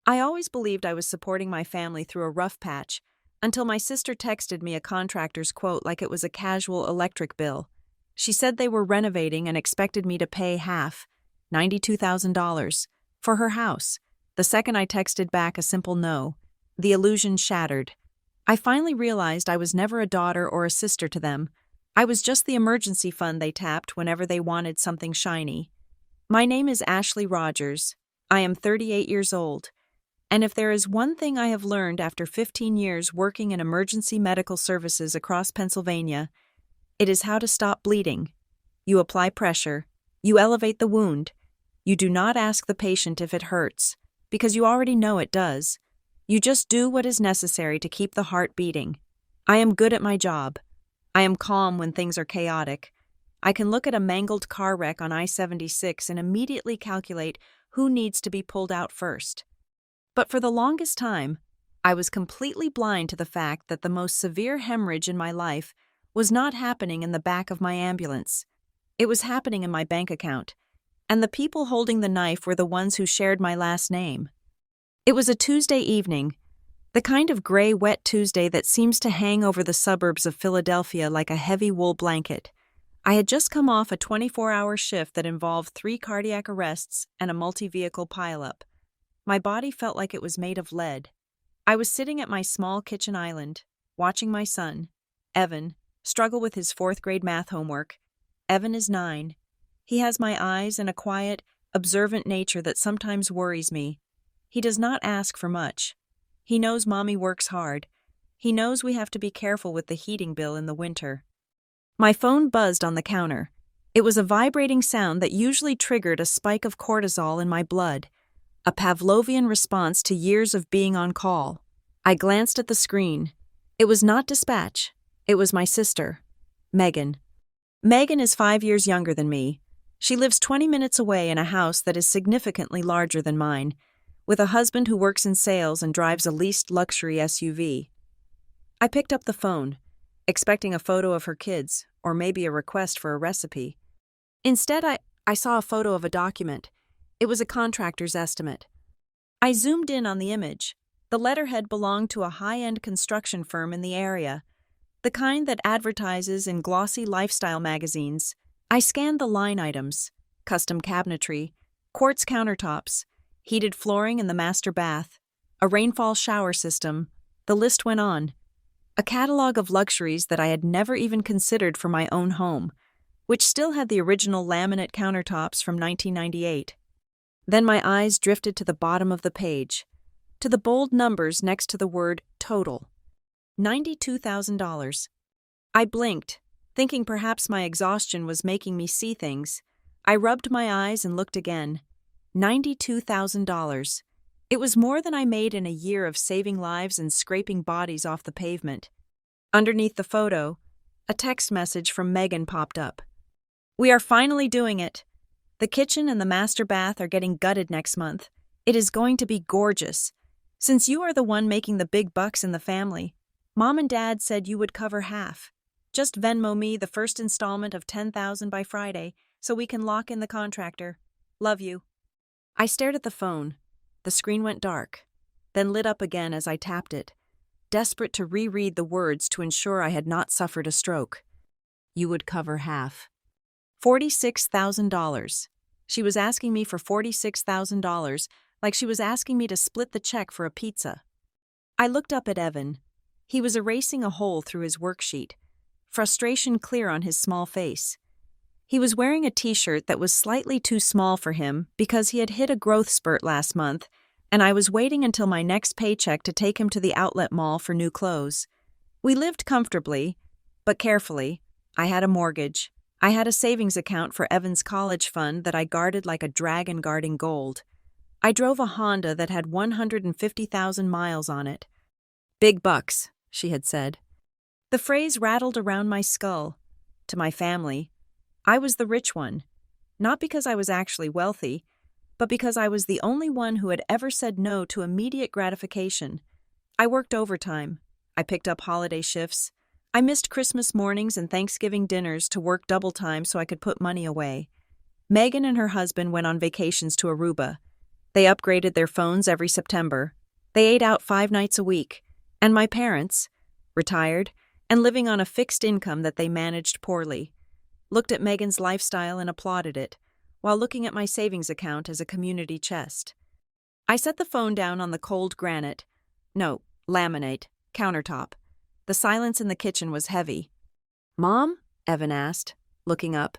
I always believed I was supporting my family through a rough patch, until my sister texted me a contractor's quote like it was a casual electric bill. She said they were renovating and expected me to pay half, $92,000, for her house. The second I texted back a simple no, the illusion shattered. I finally realized I was never a daughter or a sister to them. I was just the emergency fund they tapped whenever they wanted something shiny. My name is Ashley Rogers. I am 38 years old. And if there is one thing I have learned after 15 years working in emergency medical services across Pennsylvania, it is how to stop bleeding. You apply pressure. You elevate the wound. You do not ask the patient if it hurts, because you already know it does. You just do what is necessary to keep the heart beating. I am good at my job. I am calm when things are chaotic. I can look at a mangled car wreck on I-76 and immediately calculate who needs to be pulled out first. But for the longest time, I was completely blind to the fact that the most severe hemorrhage in my life was not happening in the back of my ambulance. It was happening in my bank account, and the people holding the knife were the ones who shared my last name. It was a Tuesday evening, the kind of gray, wet Tuesday that seems to hang over the suburbs of Philadelphia like a heavy wool blanket. I had just come off a 24-hour shift that involved 3 cardiac arrests and a multi-vehicle pileup. My body felt like it was made of lead. I was sitting at my small kitchen island, watching my son, Evan, struggle with his 4th-grade math homework. Evan is 9. He has my eyes and a quiet, observant nature that sometimes worries me. He does not ask for much. He knows Mommy works hard. He knows we have to be careful with the heating bill in the winter. My phone buzzed on the counter. It was a vibrating sound that usually triggered a spike of cortisol in my blood, a Pavlovian response to years of being on call. I glanced at the screen. It was not dispatch. It was my sister, Megan. Megan is 5 years younger than me. She lives 20 minutes away in a house that is significantly larger than mine, with a husband who works in sales and drives a leased luxury SUV. I picked up the phone, expecting a photo of her kids, or maybe a request for a recipe. Instead, I saw a photo of a document. It was a contractor's estimate. I zoomed in on the image. The letterhead belonged to a high-end construction firm in the area, the kind that advertises in glossy lifestyle magazines. I scanned the line items: custom cabinetry, quartz countertops, heated flooring in the master bath, a rainfall shower system. The list went on. A catalog of luxuries that I had never even considered for my own home, which still had the original laminate countertops from 1998. Then my eyes drifted to the bottom of the page, to the bold numbers next to the word total. $92,000. I blinked, thinking perhaps my exhaustion was making me see things. I rubbed my eyes and looked again. $92,000. It was more than I made in a year of saving lives and scraping bodies off the pavement. Underneath the photo, a text message from Megan popped up. "We are finally doing it. The kitchen and the master bath are getting gutted next month. It is going to be gorgeous. Since you are the one making the big bucks in the family, Mom and Dad said you would cover half. Just Venmo me the first installment of $10,000 by Friday so we can lock in the contractor. Love you." I stared at the phone. The screen went dark, then lit up again as I tapped it, desperate to reread the words to ensure I had not suffered a stroke. You would cover half. $46,000. She was asking me for $46,000, like she was asking me to split the check for a pizza. I looked up at Evan. He was erasing a hole through his worksheet, frustration clear on his small face. He was wearing a t-shirt that was slightly too small for him because he had hit a growth spurt last month, and I was waiting until my next paycheck to take him to the outlet mall for new clothes. We lived comfortably, but carefully. I had a mortgage. I had a savings account for Evan's college fund that I guarded like a dragon guarding gold. I drove a Honda that had 150,000 miles on it. "Big bucks," she had said. The phrase rattled around my skull. To my family, I was the rich one, not because I was actually wealthy, but because I was the only one who had ever said no to immediate gratification. I worked overtime. I picked up holiday shifts. I missed Christmas mornings and Thanksgiving dinners to work double time so I could put money away. Megan and her husband went on vacations to Aruba. They upgraded their phones every September. They ate out 5 nights a week. And my parents, retired and living on a fixed income that they managed poorly, looked at Megan's lifestyle and applauded it, while looking at my savings account as a community chest. I set the phone down on the cold laminate, countertop. The silence in the kitchen was heavy. "Mom?" Evan asked, looking up.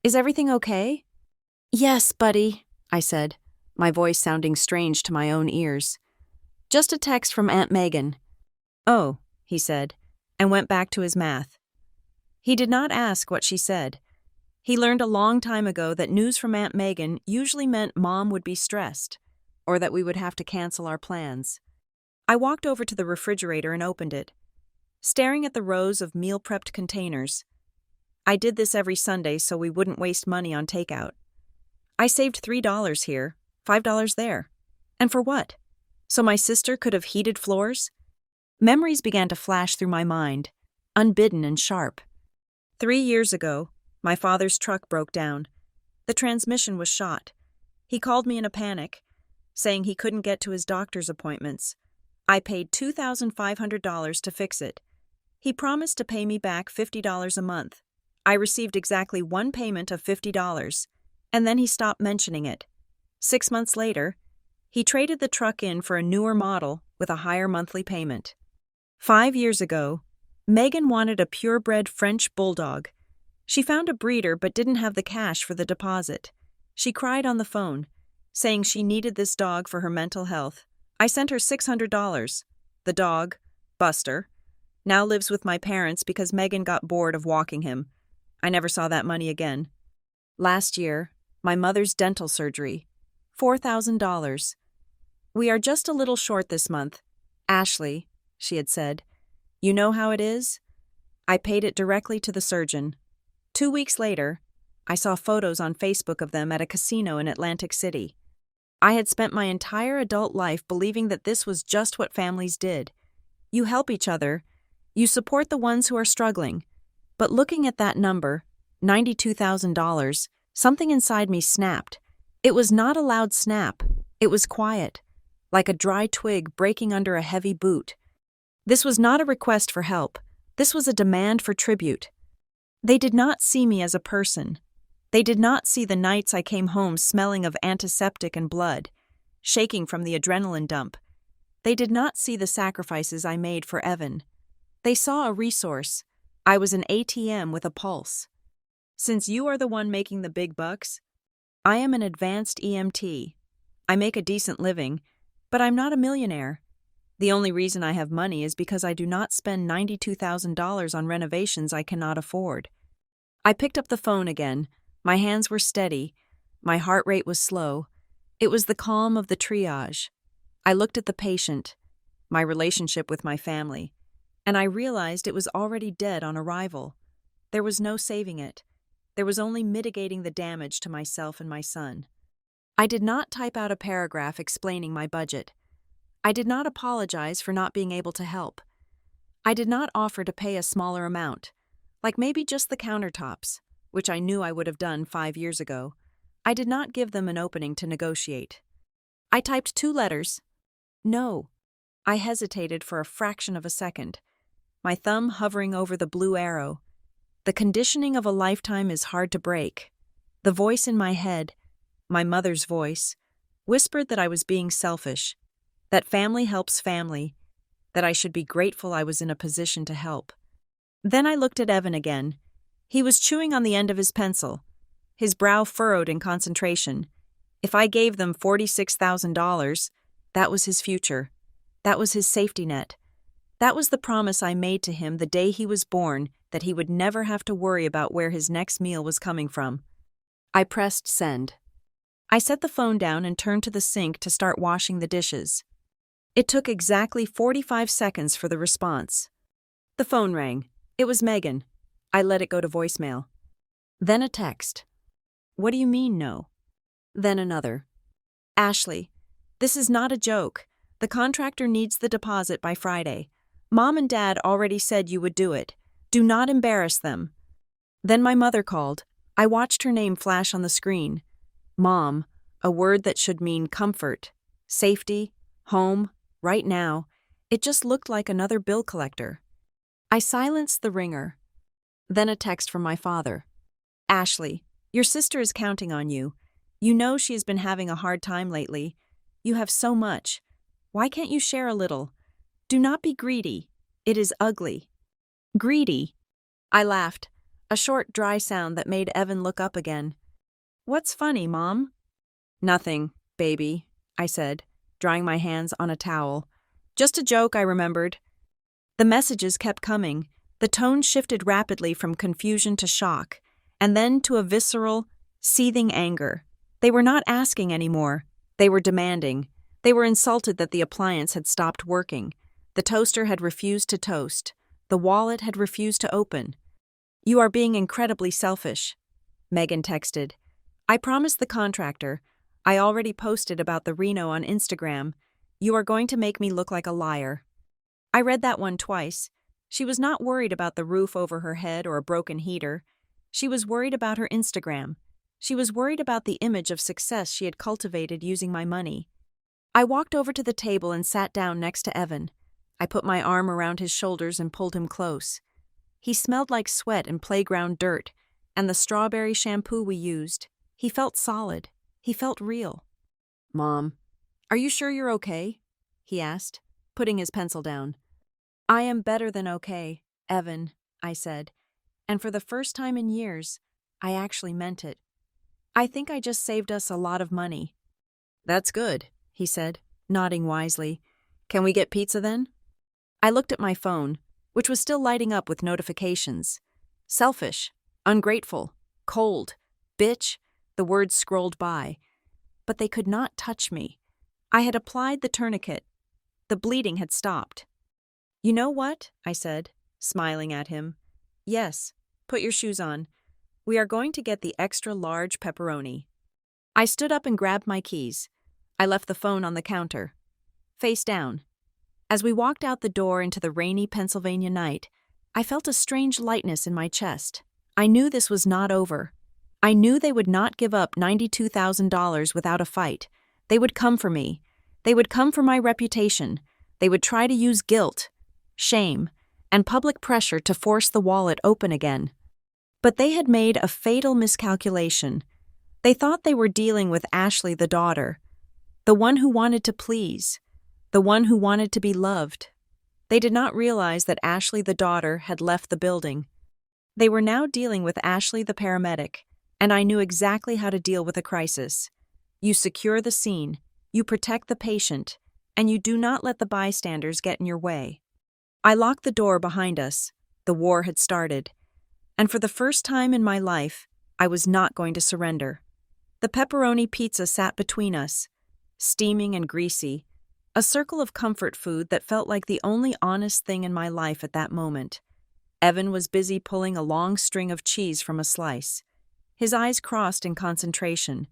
"Is everything okay?" "Yes, buddy," I said, my voice sounding strange to my own ears. "Just a text from Aunt Megan." "Oh," he said, and went back to his math. He did not ask what she said. He learned a long time ago that news from Aunt Megan usually meant Mom would be stressed, or that we would have to cancel our plans. I walked over to the refrigerator and opened it, staring at the rows of meal-prepped containers. I did this every Sunday so we wouldn't waste money on takeout. I saved $3 here, $5 there. And for what? So my sister could have heated floors? Memories began to flash through my mind, unbidden and sharp. 3 years ago, my father's truck broke down. The transmission was shot. He called me in a panic, saying he couldn't get to his doctor's appointments. I paid $2,500 to fix it. He promised to pay me back $50 a month. I received exactly one payment of $50, and then he stopped mentioning it. 6 months later, he traded the truck in for a newer model with a higher monthly payment. 5 years ago, Megan wanted a purebred French bulldog. She found a breeder but didn't have the cash for the deposit. She cried on the phone, saying she needed this dog for her mental health. I sent her $600. The dog, Buster, now lives with my parents because Megan got bored of walking him. I never saw that money again. Last year, my mother's dental surgery, $4,000. "We are just a little short this month. Ashley," she had said, "you know how it is?" I paid it directly to the surgeon. 2 weeks later, I saw photos on Facebook of them at a casino in Atlantic City. I had spent my entire adult life believing that this was just what families did. You help each other, you support the ones who are struggling. But looking at that number, $92,000, something inside me snapped. It was not a loud snap. It was quiet, like a dry twig breaking under a heavy boot. This was not a request for help. This was a demand for tribute. They did not see me as a person. They did not see the nights I came home smelling of antiseptic and blood, shaking from the adrenaline dump. They did not see the sacrifices I made for Evan. They saw a resource. I was an ATM with a pulse. Since you are the one making the big bucks, I am an advanced EMT. I make a decent living, but I'm not a millionaire. The only reason I have money is because I do not spend $92,000 on renovations I cannot afford. I picked up the phone again. My hands were steady. My heart rate was slow. It was the calm of the triage. I looked at the patient, my relationship with my family, and I realized it was already dead on arrival. There was no saving it. There was only mitigating the damage to myself and my son. I did not type out a paragraph explaining my budget. I did not apologize for not being able to help. I did not offer to pay a smaller amount, like maybe just the countertops, which I knew I would have done 5 years ago. I did not give them an opening to negotiate. I typed 2 letters. No. I hesitated for a fraction of a second, my thumb hovering over the blue arrow. The conditioning of a lifetime is hard to break. The voice in my head, my mother's voice, whispered that I was being selfish, that family helps family, that I should be grateful I was in a position to help. Then I looked at Evan again. He was chewing on the end of his pencil, his brow furrowed in concentration. If I gave them $46,000, that was his future. That was his safety net. That was the promise I made to him the day he was born, that he would never have to worry about where his next meal was coming from. I pressed send. I set the phone down and turned to the sink to start washing the dishes. It took exactly 45 seconds for the response. The phone rang. It was Megan. I let it go to voicemail. Then a text. "What do you mean, no?" Then another. "Ashley, this is not a joke. The contractor needs the deposit by Friday. Mom and Dad already said you would do it. Do not embarrass them." Then my mother called. I watched her name flash on the screen. Mom, a word that should mean comfort, safety, home, right now. It just looked like another bill collector. I silenced the ringer. Then a text from my father. Ashley, your sister is counting on you. You know she has been having a hard time lately. You have so much. Why can't you share a little? Do not be greedy. It is ugly. Greedy. I laughed, a short, dry sound that made Evan look up again. What's funny, Mom? Nothing, baby, I said, drying my hands on a towel. Just a joke, I remembered. The messages kept coming. The tone shifted rapidly from confusion to shock, and then to a visceral, seething anger. They were not asking anymore. They were demanding. They were insulted that the appliance had stopped working. The toaster had refused to toast. The wallet had refused to open. You are being incredibly selfish, Megan texted. I promised the contractor. I already posted about the Reno on Instagram. You are going to make me look like a liar. I read that one twice. She was not worried about the roof over her head or a broken heater. She was worried about her Instagram. She was worried about the image of success she had cultivated using my money. I walked over to the table and sat down next to Evan. I put my arm around his shoulders and pulled him close. He smelled like sweat and playground dirt, and the strawberry shampoo we used. He felt solid. He felt real. Mom, are you sure you're okay? He asked, putting his pencil down. I am better than okay, Evan, I said, and for the first time in years, I actually meant it. I think I just saved us a lot of money. That's good, he said, nodding wisely. Can we get pizza then? I looked at my phone, which was still lighting up with notifications. Selfish, ungrateful, cold, bitch, the words scrolled by. But they could not touch me. I had applied the tourniquet. The bleeding had stopped. You know what? I said, smiling at him. Yes, put your shoes on. We are going to get the extra large pepperoni. I stood up and grabbed my keys. I left the phone on the counter. Face down. As we walked out the door into the rainy Pennsylvania night, I felt a strange lightness in my chest. I knew this was not over. I knew they would not give up $92,000 without a fight. They would come for me. They would come for my reputation. They would try to use guilt, shame, and public pressure to force the wallet open again. But they had made a fatal miscalculation. They thought they were dealing with Ashley the daughter, the one who wanted to please, the one who wanted to be loved. They did not realize that Ashley the daughter had left the building. They were now dealing with Ashley the paramedic, and I knew exactly how to deal with a crisis. You secure the scene, you protect the patient, and you do not let the bystanders get in your way. I locked the door behind us. The war had started. And for the first time in my life, I was not going to surrender. The pepperoni pizza sat between us, steaming and greasy, a circle of comfort food that felt like the only honest thing in my life at that moment. Evan was busy pulling a long string of cheese from a slice. His eyes crossed in concentration,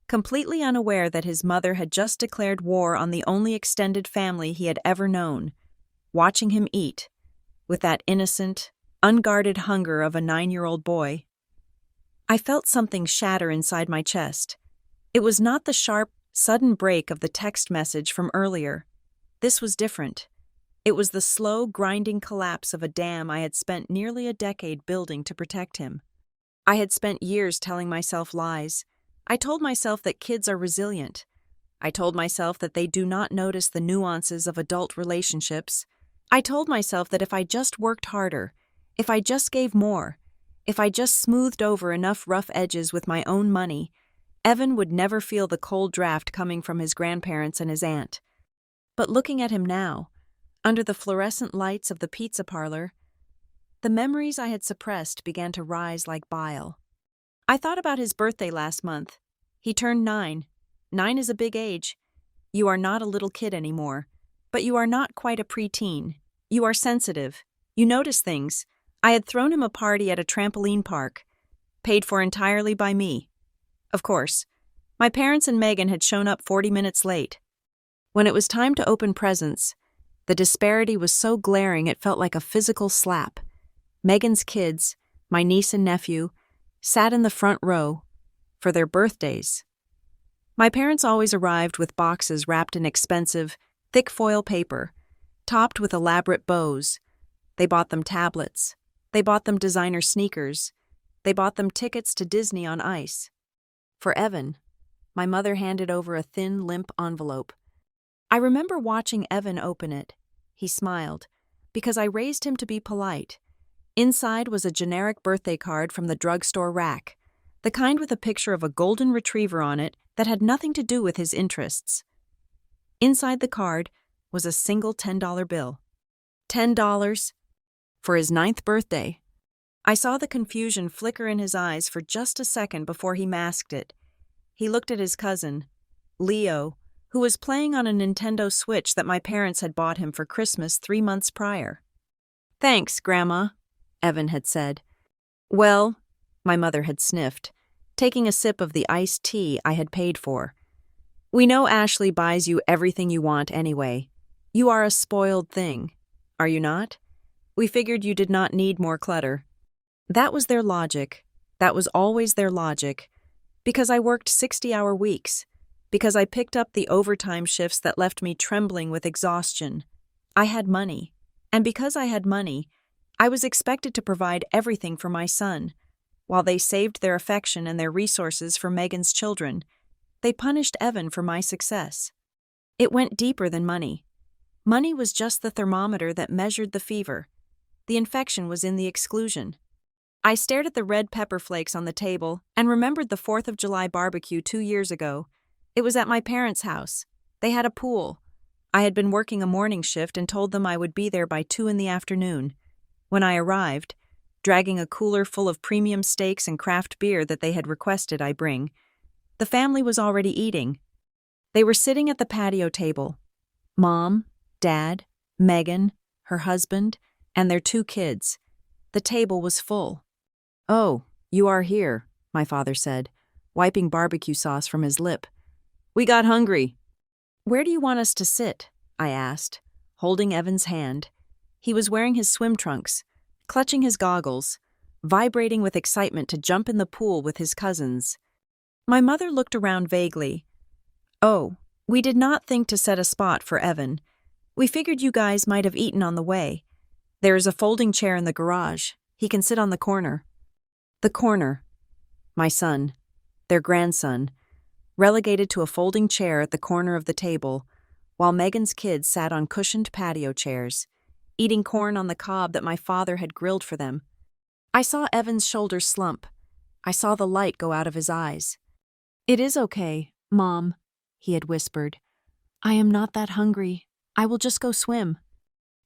completely unaware that his mother had just declared war on the only extended family he had ever known. Watching him eat, with that innocent, unguarded hunger of a 9-year-old boy, I felt something shatter inside my chest. It was not the sharp, sudden break of the text message from earlier. This was different. It was the slow, grinding collapse of a dam I had spent nearly a decade building to protect him. I had spent years telling myself lies. I told myself that kids are resilient. I told myself that they do not notice the nuances of adult relationships. I told myself that if I just worked harder, if I just gave more, if I just smoothed over enough rough edges with my own money, Evan would never feel the cold draft coming from his grandparents and his aunt. But looking at him now, under the fluorescent lights of the pizza parlor, the memories I had suppressed began to rise like bile. I thought about his birthday last month. He turned 9. 9 is a big age. You are not a little kid anymore, but you are not quite a preteen. You are sensitive. You notice things. I had thrown him a party at a trampoline park, paid for entirely by me. Of course, my parents and Megan had shown up 40 minutes late. When it was time to open presents, the disparity was so glaring it felt like a physical slap. Megan's kids, my niece and nephew, sat in the front row for their birthdays. My parents always arrived with boxes wrapped in expensive, thick foil paper, topped with elaborate bows. They bought them tablets. They bought them designer sneakers. They bought them tickets to Disney on Ice. For Evan, my mother handed over a thin, limp envelope. I remember watching Evan open it. He smiled, because I raised him to be polite. Inside was a generic birthday card from the drugstore rack, the kind with a picture of a golden retriever on it that had nothing to do with his interests. Inside the card was a single $10 bill. $10 for his 9th birthday. I saw the confusion flicker in his eyes for just a second before he masked it. He looked at his cousin, Leo, who was playing on a Nintendo Switch that my parents had bought him for Christmas 3 months prior. "Thanks, Grandma," Evan had said. "Well," my mother had sniffed, taking a sip of the iced tea I had paid for. "We know Ashley buys you everything you want anyway. You are a spoiled thing, are you not? We figured you did not need more clutter." That was their logic. That was always their logic. Because I worked 60-hour weeks. Because I picked up the overtime shifts that left me trembling with exhaustion. I had money. And because I had money, I was expected to provide everything for my son. While they saved their affection and their resources for Megan's children, they punished Evan for my success. It went deeper than money. Money was just the thermometer that measured the fever. The infection was in the exclusion. I stared at the red pepper flakes on the table and remembered the 4th of July barbecue 2 years ago. It was at my parents' house. They had a pool. I had been working a morning shift and told them I would be there by 2 in the afternoon. When I arrived, dragging a cooler full of premium steaks and craft beer that they had requested I bring, the family was already eating. They were sitting at the patio table. Mom, Dad, Megan, her husband, and their 2 kids. The table was full. "Oh, you are here," my father said, wiping barbecue sauce from his lip. "We got hungry." "Where do you want us to sit?" I asked, holding Evan's hand. He was wearing his swim trunks, clutching his goggles, vibrating with excitement to jump in the pool with his cousins. My mother looked around vaguely. "Oh, we did not think to set a spot for Evan. We figured you guys might have eaten on the way. There is a folding chair in the garage. He can sit on the corner." The corner. My son, their grandson, relegated to a folding chair at the corner of the table, while Megan's kids sat on cushioned patio chairs, eating corn on the cob that my father had grilled for them. I saw Evan's shoulders slump. I saw the light go out of his eyes. "It is okay, Mom," he had whispered. "I am not that hungry. I will just go swim."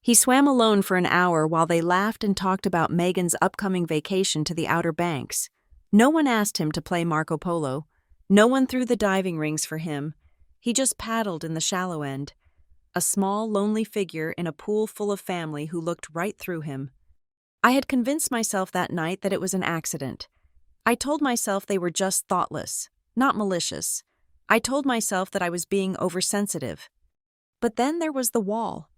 He swam alone for an hour while they laughed and talked about Megan's upcoming vacation to the Outer Banks. No one asked him to play Marco Polo. No one threw the diving rings for him. He just paddled in the shallow end, a small, lonely figure in a pool full of family who looked right through him. I had convinced myself that night that it was an accident. I told myself they were just thoughtless, not malicious. I told myself that I was being oversensitive. But then there was the wall.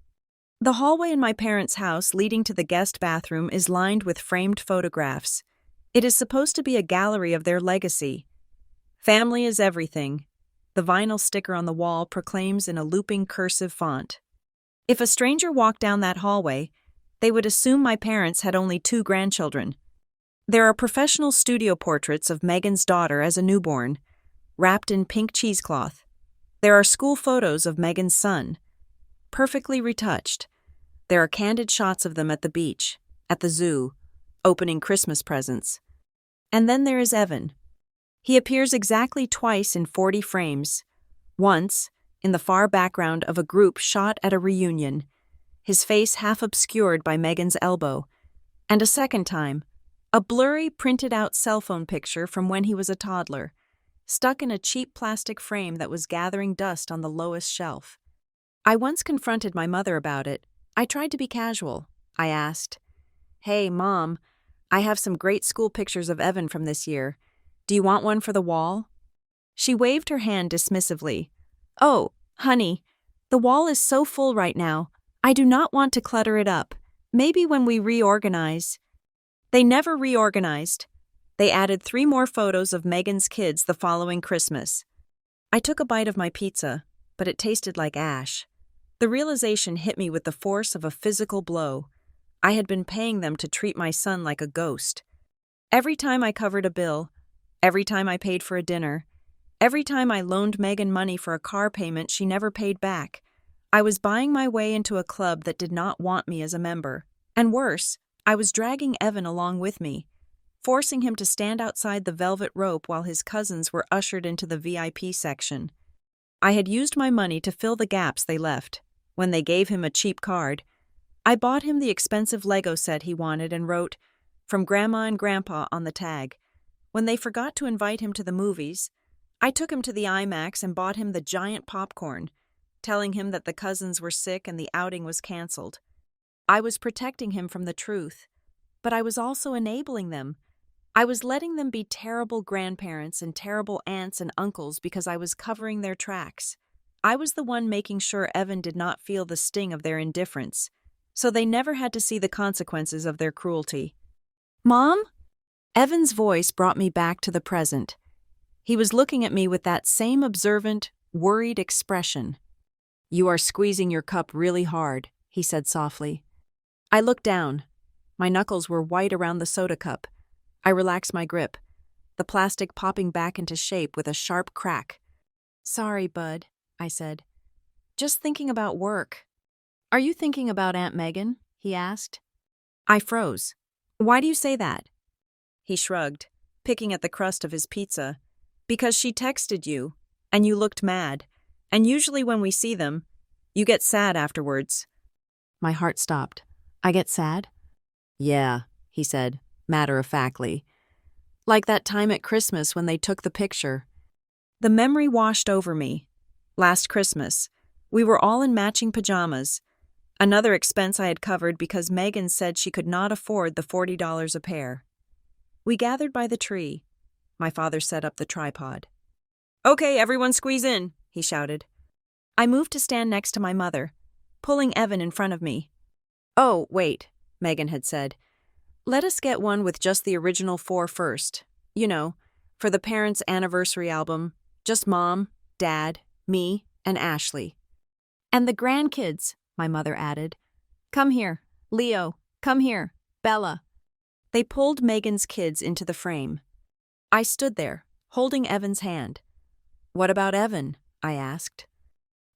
The hallway in my parents' house leading to the guest bathroom is lined with framed photographs. It is supposed to be a gallery of their legacy. "Family is everything," the vinyl sticker on the wall proclaims in a looping cursive font. If a stranger walked down that hallway, they would assume my parents had only 2 grandchildren. There are professional studio portraits of Megan's daughter as a newborn, wrapped in pink cheesecloth. There are school photos of Megan's son, perfectly retouched. There are candid shots of them at the beach, at the zoo, opening Christmas presents. And then there is Evan. He appears exactly twice in 40 frames. Once, in the far background of a group shot at a reunion, his face half obscured by Megan's elbow. And a second time, a blurry printed-out cell phone picture from when he was a toddler, stuck in a cheap plastic frame that was gathering dust on the lowest shelf. I once confronted my mother about it. I tried to be casual. I asked, "Hey, Mom, I have some great school pictures of Evan from this year. Do you want one for the wall?" She waved her hand dismissively. "Oh, honey, the wall is so full right now. I do not want to clutter it up. Maybe when we reorganize." They never reorganized. They added 3 more photos of Megan's kids the following Christmas. I took a bite of my pizza, but it tasted like ash. The realization hit me with the force of a physical blow. I had been paying them to treat my son like a ghost. Every time I covered a bill, every time I paid for a dinner, every time I loaned Megan money for a car payment she never paid back, I was buying my way into a club that did not want me as a member. And worse, I was dragging Evan along with me, forcing him to stand outside the velvet rope while his cousins were ushered into the VIP section. I had used my money to fill the gaps they left. When they gave him a cheap card, I bought him the expensive Lego set he wanted and wrote, "From Grandma and Grandpa" on the tag. When they forgot to invite him to the movies, I took him to the IMAX and bought him the giant popcorn, telling him that the cousins were sick and the outing was canceled. I was protecting him from the truth, but I was also enabling them. I was letting them be terrible grandparents and terrible aunts and uncles because I was covering their tracks. I was the one making sure Evan did not feel the sting of their indifference, so they never had to see the consequences of their cruelty. "Mom?" Evan's voice brought me back to the present. He was looking at me with that same observant, worried expression. "You are squeezing your cup really hard," he said softly. I looked down. My knuckles were white around the soda cup. I relaxed my grip, the plastic popping back into shape with a sharp crack. "Sorry, bud," I said. "Just thinking about work." "Are you thinking about Aunt Megan?" he asked. I froze. "Why do you say that?" He shrugged, picking at the crust of his pizza. "Because she texted you, and you looked mad, and usually when we see them, you get sad afterwards." My heart stopped. "I get sad?" "Yeah," he said, matter-of-factly. "Like that time at Christmas when they took the picture." The memory washed over me. Last Christmas, we were all in matching pajamas, another expense I had covered because Megan said she could not afford the $40 a pair. We gathered by the tree. My father set up the tripod. "Okay, everyone squeeze in," he shouted. I moved to stand next to my mother, pulling Evan in front of me. "Oh, wait," Megan had said. "Let us get one with just the original four first. You know, for the parents' anniversary album, just Mom, Dad, me, and Ashley." "And the grandkids," my mother added. "Come here. Leo, come here. Bella." They pulled Megan's kids into the frame. I stood there, holding Evan's hand. "What about Evan?" I asked.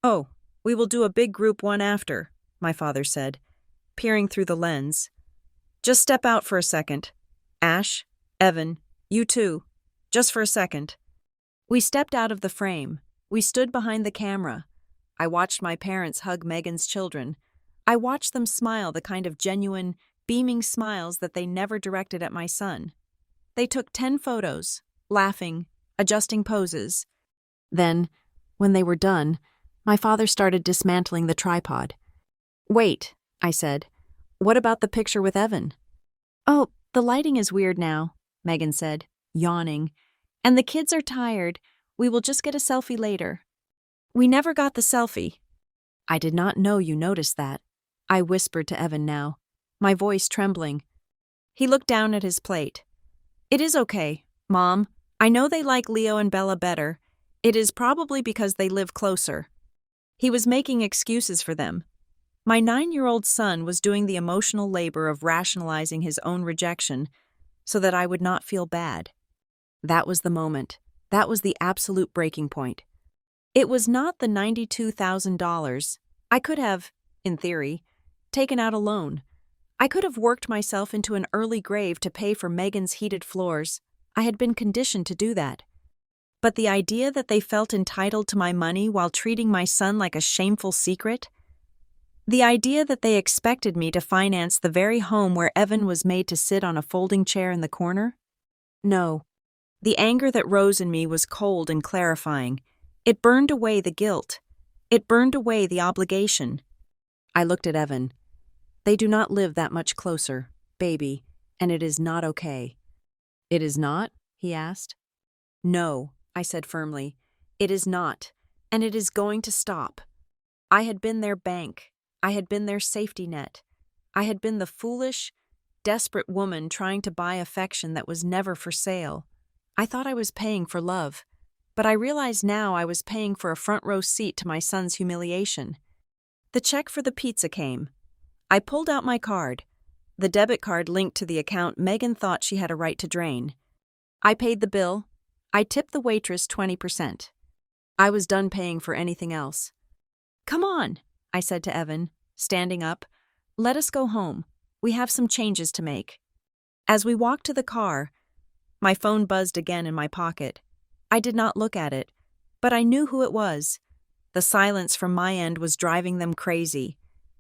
"Oh, we will do a big group one after," my father said, peering through the lens. "Just step out for a second. Ash, Evan, you too. Just for a second." We stepped out of the frame. We stood behind the camera. I watched my parents hug Megan's children. I watched them smile the kind of genuine, beaming smiles that they never directed at my son. They took 10 photos, laughing, adjusting poses. Then, when they were done, my father started dismantling the tripod. "Wait," I said. "What about the picture with Evan?" "Oh, the lighting is weird now," Megan said, yawning. "And the kids are tired. We will just get a selfie later." We never got the selfie. "I did not know you noticed that," I whispered to Evan now, my voice trembling. He looked down at his plate. "It is okay, Mom. I know they like Leo and Bella better. It is probably because they live closer." He was making excuses for them. My 9-year-old son was doing the emotional labor of rationalizing his own rejection so that I would not feel bad. That was the moment. That was the absolute breaking point. It was not the $92,000. I could have, in theory, taken out a loan. I could have worked myself into an early grave to pay for Megan's heated floors. I had been conditioned to do that. But the idea that they felt entitled to my money while treating my son like a shameful secret? The idea that they expected me to finance the very home where Evan was made to sit on a folding chair in the corner? No. The anger that rose in me was cold and clarifying. It burned away the guilt. It burned away the obligation. I looked at Evan. "They do not live that much closer, baby, and it is not okay." "It is not?" he asked. "No," I said firmly. "It is not, and it is going to stop." I had been their bank. I had been their safety net. I had been the foolish, desperate woman trying to buy affection that was never for sale. I thought I was paying for love, but I realized now I was paying for a front row seat to my son's humiliation. The check for the pizza came. I pulled out my card, the debit card linked to the account Megan thought she had a right to drain. I paid the bill. I tipped the waitress 20%. I was done paying for anything else. "Come on," I said to Evan, standing up. "Let us go home. We have some changes to make." As we walked to the car, my phone buzzed again in my pocket. I did not look at it, but I knew who it was. The silence from my end was driving them crazy.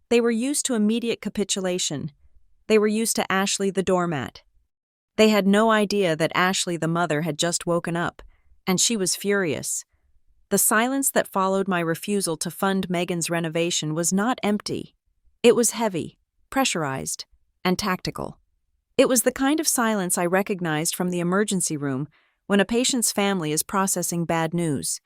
They were used to immediate capitulation. They were used to Ashley the doormat. They had no idea that Ashley the mother had just woken up, and she was furious. The silence that followed my refusal to fund Megan's renovation was not empty. It was heavy, pressurized, and tactical. It was the kind of silence I recognized from the emergency room when a patient's family is processing bad news.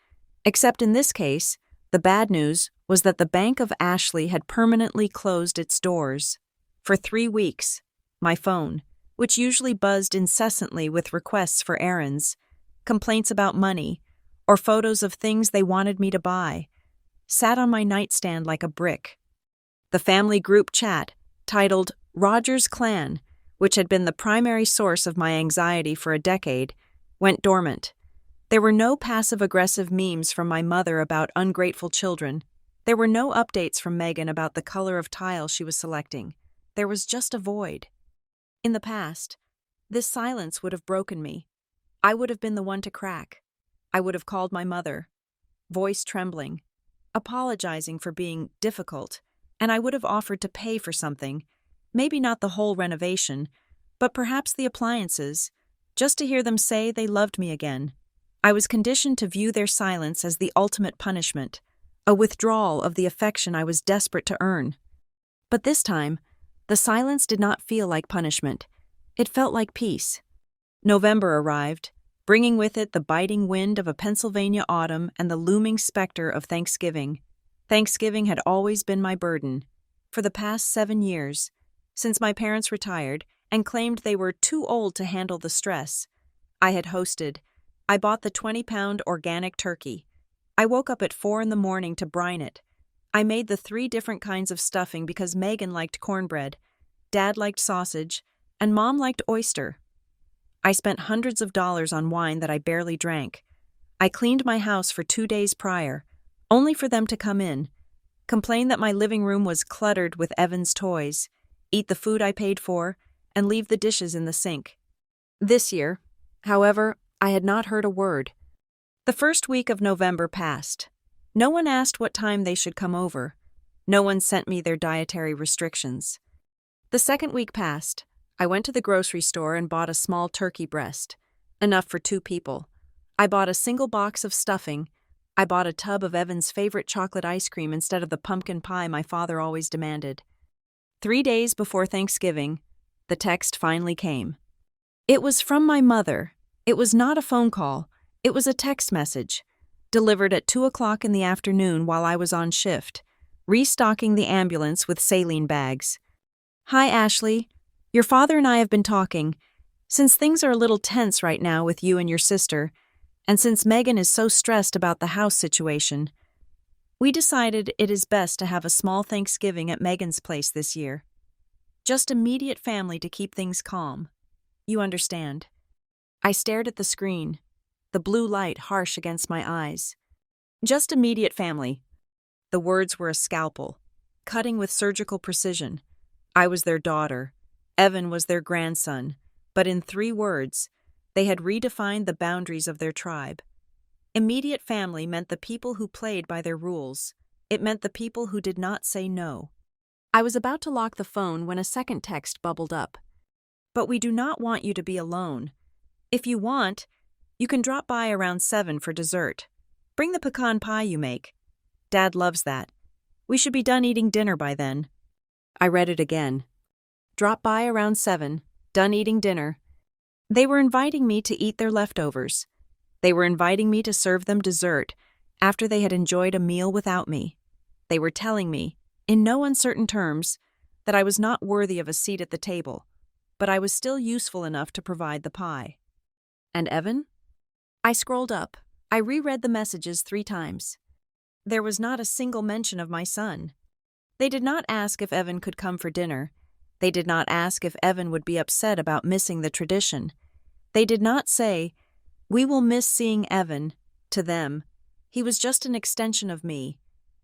Except in this case, the bad news was that the Bank of Ashley had permanently closed its doors. For 3 weeks, my phone, which usually buzzed incessantly with requests for errands, complaints about money, or photos of things they wanted me to buy, sat on my nightstand like a brick. The family group chat, titled Roger's Clan, which had been the primary source of my anxiety for a decade, went dormant. There were no passive-aggressive memes from my mother about ungrateful children. There were no updates from Megan about the color of tile she was selecting. There was just a void. In the past, this silence would have broken me. I would have been the one to crack. I would have called my mother, voice trembling, apologizing for being difficult, and I would have offered to pay for something, maybe not the whole renovation, but perhaps the appliances, just to hear them say they loved me again. I was conditioned to view their silence as the ultimate punishment, a withdrawal of the affection I was desperate to earn. But this time, the silence did not feel like punishment. It felt like peace. November arrived, bringing with it the biting wind of a Pennsylvania autumn and the looming specter of Thanksgiving. Thanksgiving had always been my burden. For the past 7 years, since my parents retired and claimed they were too old to handle the stress, I had hosted. I bought the 20-pound organic turkey. I woke up at 4 a.m. to brine it. I made the 3 different kinds of stuffing because Megan liked cornbread, Dad liked sausage, and Mom liked oyster. I spent hundreds of dollars on wine that I barely drank. I cleaned my house for 2 days prior, only for them to come in, complain that my living room was cluttered with Evan's toys, eat the food I paid for, and leave the dishes in the sink. This year, however, I had not heard a word. The first week of November passed. No one asked what time they should come over. No one sent me their dietary restrictions. The second week passed. I went to the grocery store and bought a small turkey breast, enough for 2 people. I bought a single box of stuffing. I bought a tub of Evan's favorite chocolate ice cream instead of the pumpkin pie my father always demanded. 3 days before Thanksgiving, the text finally came. It was from my mother. It was not a phone call. It was a text message, delivered at 2 o'clock in the afternoon while I was on shift, restocking the ambulance with saline bags. Hi, Ashley. Your father and I have been talking. Since things are a little tense right now with you and your sister, and since Megan is so stressed about the house situation, we decided it is best to have a small Thanksgiving at Megan's place this year. Just immediate family to keep things calm. You understand. I stared at the screen, the blue light harsh against my eyes. Just immediate family. The words were a scalpel, cutting with surgical precision. I was their daughter. Evan was their grandson. But in 3 words, they had redefined the boundaries of their tribe. Immediate family meant the people who played by their rules. It meant the people who did not say no. I was about to lock the phone when a second text bubbled up. But we do not want you to be alone. If you want, you can drop by around 7 for dessert. Bring the pecan pie you make. Dad loves that. We should be done eating dinner by then. I read it again. Drop by around 7, done eating dinner. They were inviting me to eat their leftovers. They were inviting me to serve them dessert after they had enjoyed a meal without me. They were telling me, in no uncertain terms, that I was not worthy of a seat at the table, but I was still useful enough to provide the pie. And Evan? I scrolled up, I reread the messages 3 times. There was not a single mention of my son. They did not ask if Evan could come for dinner. They did not ask if Evan would be upset about missing the tradition. They did not say, "We will miss seeing Evan," to them. He was just an extension of me,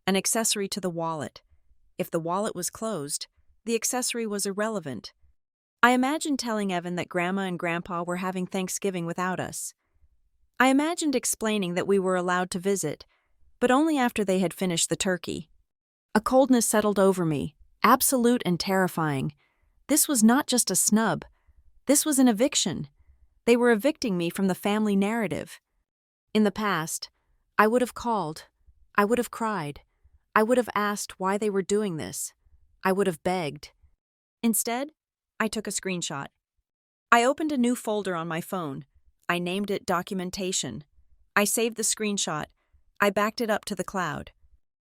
an accessory to the wallet. If the wallet was closed, the accessory was irrelevant. I imagined telling Evan that Grandma and Grandpa were having Thanksgiving without us. I imagined explaining that we were allowed to visit, but only after they had finished the turkey. A coldness settled over me, absolute and terrifying. This was not just a snub. This was an eviction. They were evicting me from the family narrative. In the past, I would have called. I would have cried. I would have asked why they were doing this. I would have begged. Instead, I took a screenshot. I opened a new folder on my phone. I named it Documentation. I saved the screenshot. I backed it up to the cloud.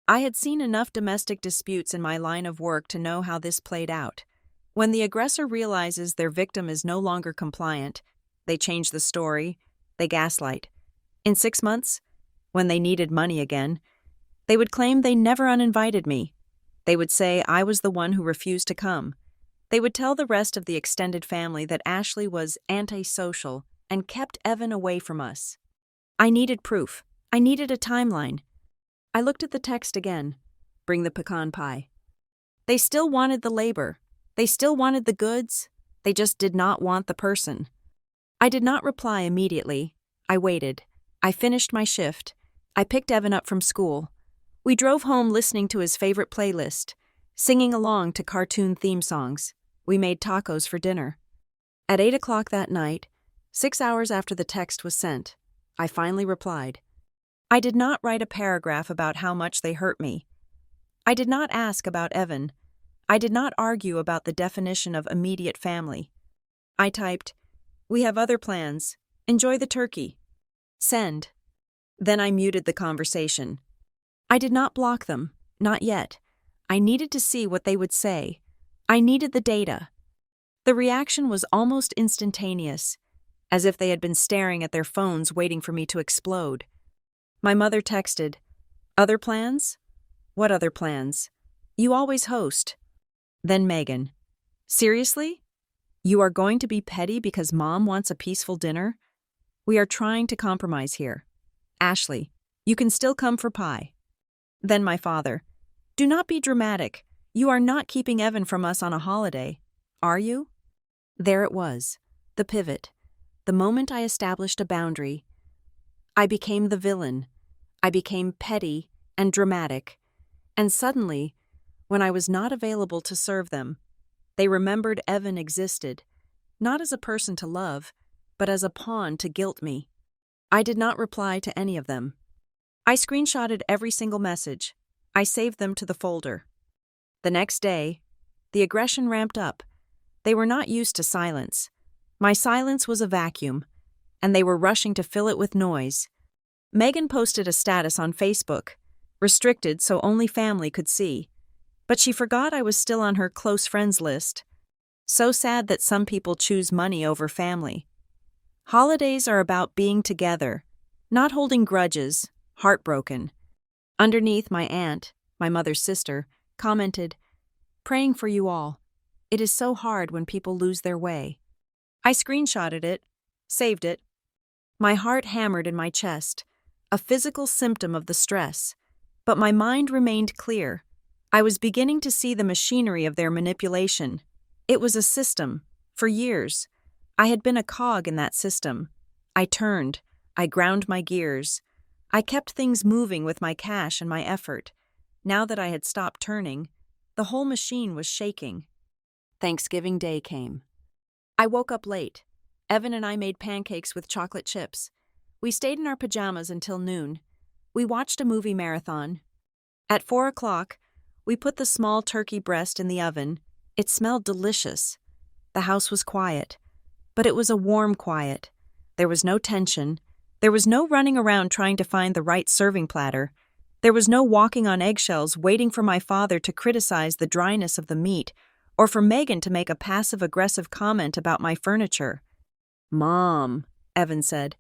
I had seen enough domestic disputes in my line of work to know how this played out. When the aggressor realizes their victim is no longer compliant, they change the story, they gaslight. In 6 months, when they needed money again, they would claim they never uninvited me. They would say I was the one who refused to come. They would tell the rest of the extended family that Ashley was antisocial and kept Evan away from us. I needed proof. I needed a timeline. I looked at the text again. Bring the pecan pie. They still wanted the labor. They still wanted the goods. They just did not want the person. I did not reply immediately. I waited. I finished my shift. I picked Evan up from school. We drove home listening to his favorite playlist, singing along to cartoon theme songs. We made tacos for dinner. At 8 o'clock that night, 6 hours after the text was sent, I finally replied. I did not write a paragraph about how much they hurt me. I did not ask about Evan. I did not argue about the definition of immediate family. I typed, "We have other plans. Enjoy the turkey. Send." Then I muted the conversation. I did not block them, not yet. I needed to see what they would say. I needed the data. The reaction was almost instantaneous, as if they had been staring at their phones waiting for me to explode. My mother texted, "Other plans? What other plans? You always host." Then Megan, "Seriously? You are going to be petty because Mom wants a peaceful dinner? We are trying to compromise here. Ashley, you can still come for pie." Then my father, "Do not be dramatic. You are not keeping Evan from us on a holiday, are you?" There it was, the pivot, the moment I established a boundary. I became the villain. I became petty and dramatic. And suddenly, when I was not available to serve them, they remembered Evan existed, not as a person to love, but as a pawn to guilt me. I did not reply to any of them. I screenshotted every single message. I saved them to the folder. The next day, the aggression ramped up. They were not used to silence. My silence was a vacuum, and they were rushing to fill it with noise. Megan posted a status on Facebook, restricted so only family could see. But she forgot I was still on her close friends list. So sad that some people choose money over family. Holidays are about being together, not holding grudges, heartbroken. Underneath, my aunt, my mother's sister, commented, "Praying for you all. It is so hard when people lose their way." I screenshotted it, saved it. My heart hammered in my chest, a physical symptom of the stress. But my mind remained clear. I was beginning to see the machinery of their manipulation. It was a system. For years, I had been a cog in that system. I turned. I ground my gears. I kept things moving with my cash and my effort. Now that I had stopped turning, the whole machine was shaking. Thanksgiving Day came. I woke up late. Evan and I made pancakes with chocolate chips. We stayed in our pajamas until noon. We watched a movie marathon. At 4 o'clock, we put the small turkey breast in the oven. It smelled delicious. The house was quiet, but it was a warm quiet. There was no tension. There was no running around trying to find the right serving platter. There was no walking on eggshells waiting for my father to criticize the dryness of the meat or for Megan to make a passive-aggressive comment about my furniture. "Mom," Evan said,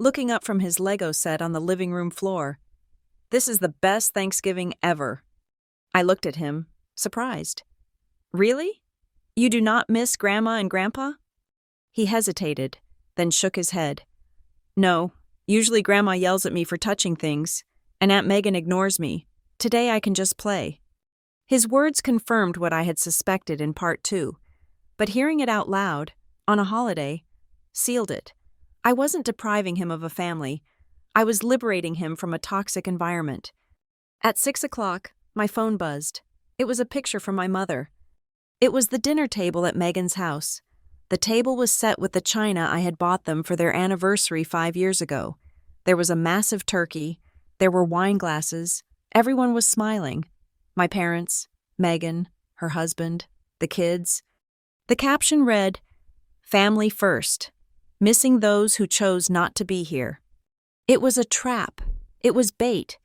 looking up from his Lego set on the living room floor. "This is the best Thanksgiving ever." I looked at him, surprised. "Really? You do not miss Grandma and Grandpa?" He hesitated, then shook his head. "No, usually Grandma yells at me for touching things, and Aunt Megan ignores me. Today I can just play." His words confirmed what I had suspected in part 2, but hearing it out loud, on a holiday, sealed it. I wasn't depriving him of a family. I was liberating him from a toxic environment. At 6 o'clock, my phone buzzed. It was a picture from my mother. It was the dinner table at Megan's house. The table was set with the china I had bought them for their anniversary 5 years ago. There was a massive turkey. There were wine glasses. Everyone was smiling. My parents, Megan, her husband, the kids. The caption read, "Family first, missing those who chose not to be here." It was a trap. It was bait.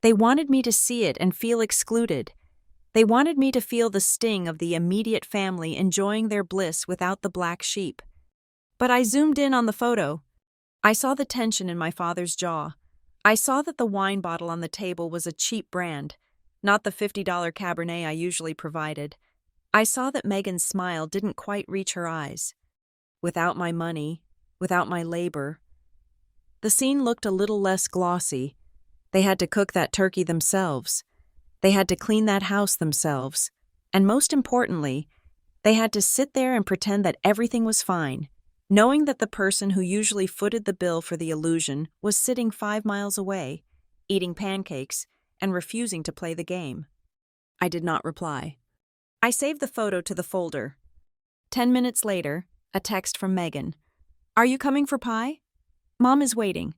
They wanted me to see it and feel excluded. They wanted me to feel the sting of the immediate family enjoying their bliss without the black sheep. But I zoomed in on the photo. I saw the tension in my father's jaw. I saw that the wine bottle on the table was a cheap brand, not the $50 Cabernet I usually provided. I saw that Megan's smile didn't quite reach her eyes. Without my money, without my labor. The scene looked a little less glossy. They had to cook that turkey themselves. They had to clean that house themselves. And most importantly, they had to sit there and pretend that everything was fine, knowing that the person who usually footed the bill for the illusion was sitting 5 miles away, eating pancakes, and refusing to play the game. I did not reply. I saved the photo to the folder. 10 minutes later, a text from Megan. "Are you coming for pie? Mom is waiting."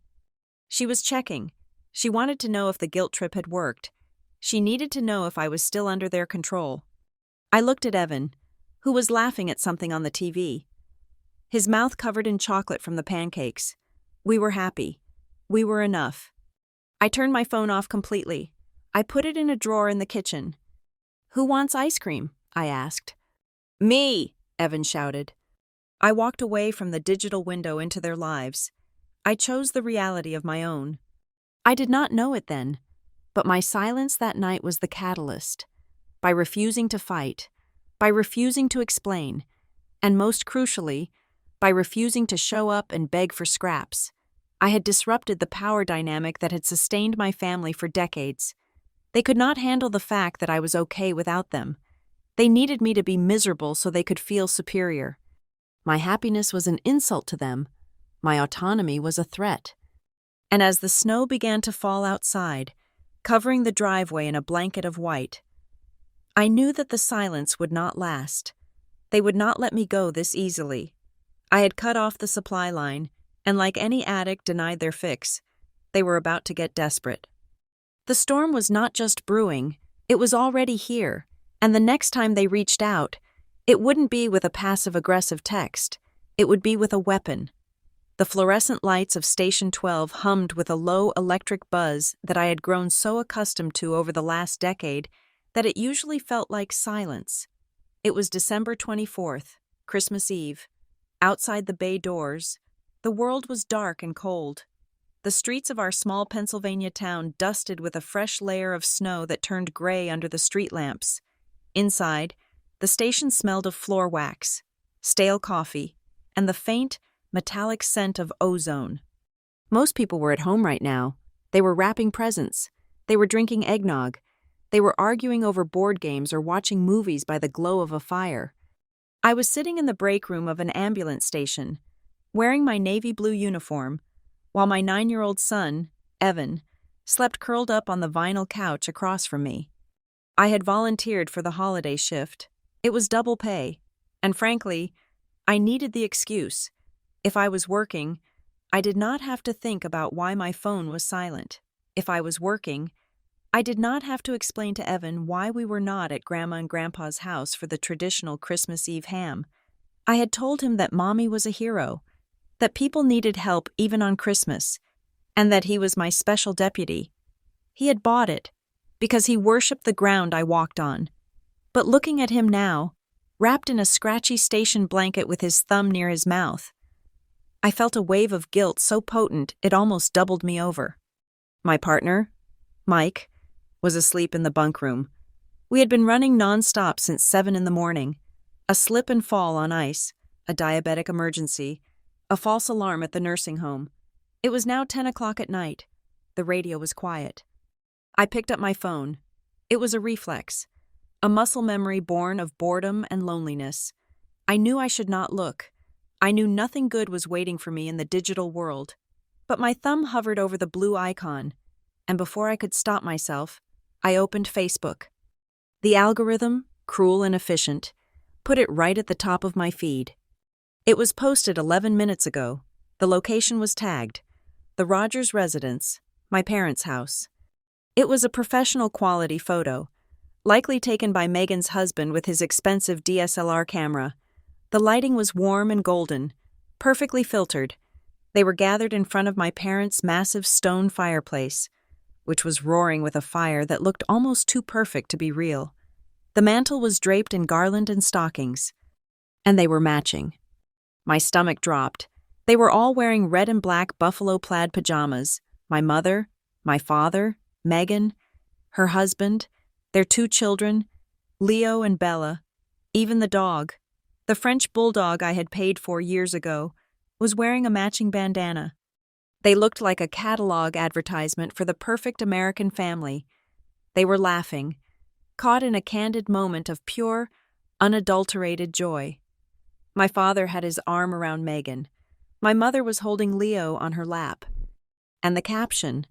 She was checking. She wanted to know if the guilt trip had worked. She needed to know if I was still under their control. I looked at Evan, who was laughing at something on the TV. His mouth covered in chocolate from the pancakes. We were happy. We were enough. I turned my phone off completely. I put it in a drawer in the kitchen. "Who wants ice cream?" I asked. "Me!" Evan shouted. I walked away from the digital window into their lives. I chose the reality of my own. I did not know it then, but my silence that night was the catalyst. By refusing to fight, by refusing to explain, and most crucially, by refusing to show up and beg for scraps, I had disrupted the power dynamic that had sustained my family for decades. They could not handle the fact that I was okay without them. They needed me to be miserable so they could feel superior. My happiness was an insult to them. My autonomy was a threat. And as the snow began to fall outside, covering the driveway in a blanket of white, I knew that the silence would not last. They would not let me go this easily. I had cut off the supply line, and like any addict denied their fix, they were about to get desperate. The storm was not just brewing, it was already here, and the next time they reached out, it wouldn't be with a passive-aggressive text. It would be with a weapon. The fluorescent lights of Station 12 hummed with a low electric buzz that I had grown so accustomed to over the last decade that it usually felt like silence. It was December 24th, Christmas Eve. Outside the bay doors, the world was dark and cold. The streets of our small Pennsylvania town dusted with a fresh layer of snow that turned gray under the street lamps. Inside, the station smelled of floor wax, stale coffee, and the faint, metallic scent of ozone. Most people were at home right now. They were wrapping presents. They were drinking eggnog. They were arguing over board games or watching movies by the glow of a fire. I was sitting in the break room of an ambulance station, wearing my navy blue uniform, while my 9-year-old son, Evan, slept curled up on the vinyl couch across from me. I had volunteered for the holiday shift. It was double pay, and frankly, I needed the excuse. If I was working, I did not have to think about why my phone was silent. If I was working, I did not have to explain to Evan why we were not at Grandma and Grandpa's house for the traditional Christmas Eve ham. I had told him that Mommy was a hero, that people needed help even on Christmas, and that he was my special deputy. He had bought it, because he worshipped the ground I walked on. But looking at him now, wrapped in a scratchy station blanket with his thumb near his mouth, I felt a wave of guilt so potent it almost doubled me over. My partner, Mike, was asleep in the bunk room. We had been running nonstop since 7 in the morning. A slip and fall on ice, a diabetic emergency, a false alarm at the nursing home. It was now 10 o'clock at night. The radio was quiet. I picked up my phone. It was a reflex, a muscle memory born of boredom and loneliness. I knew I should not look. I knew nothing good was waiting for me in the digital world. But my thumb hovered over the blue icon, and before I could stop myself, I opened Facebook. The algorithm, cruel and efficient, put it right at the top of my feed. It was posted 11 minutes ago. The location was tagged. The Rogers residence, my parents' house. It was a professional quality photo, likely taken by Megan's husband with his expensive DSLR camera. The lighting was warm and golden, perfectly filtered. They were gathered in front of my parents' massive stone fireplace, which was roaring with a fire that looked almost too perfect to be real. The mantel was draped in garland and stockings, and they were matching. My stomach dropped. They were all wearing red and black buffalo plaid pajamas. My mother, my father, Megan, her husband, their 2 children, Leo and Bella, even the dog. The French bulldog I had paid for years ago was wearing a matching bandana. They looked like a catalog advertisement for the perfect American family. They were laughing, caught in a candid moment of pure, unadulterated joy. My father had his arm around Megan. My mother was holding Leo on her lap. And the caption,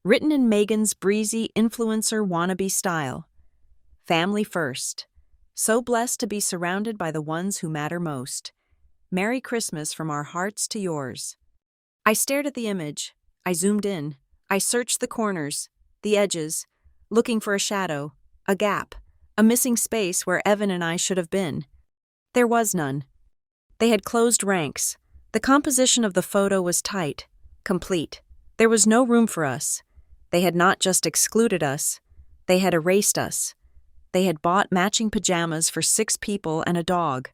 written in Megan's breezy influencer wannabe style, "Family first. So blessed to be surrounded by the ones who matter most. Merry Christmas from our hearts to yours." I stared at the image. I zoomed in. I searched the corners, the edges, looking for a shadow, a gap, a missing space where Evan and I should have been. There was none. They had closed ranks. The composition of the photo was tight, complete. There was no room for us. They had not just excluded us, they had erased us. They had bought matching pajamas for 6 people and a dog,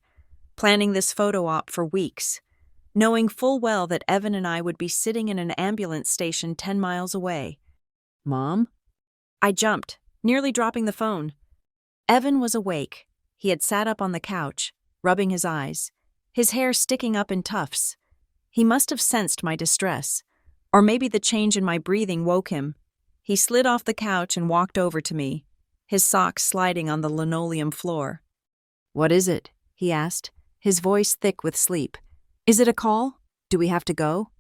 planning this photo op for weeks, knowing full well that Evan and I would be sitting in an ambulance station 10 miles away. "Mom?" I jumped, nearly dropping the phone. Evan was awake. He had sat up on the couch, rubbing his eyes, his hair sticking up in tufts. He must have sensed my distress, or maybe the change in my breathing woke him. He slid off the couch and walked over to me, his socks sliding on the linoleum floor. "What is it?" he asked, his voice thick with sleep. "Is it a call? Do we have to go?"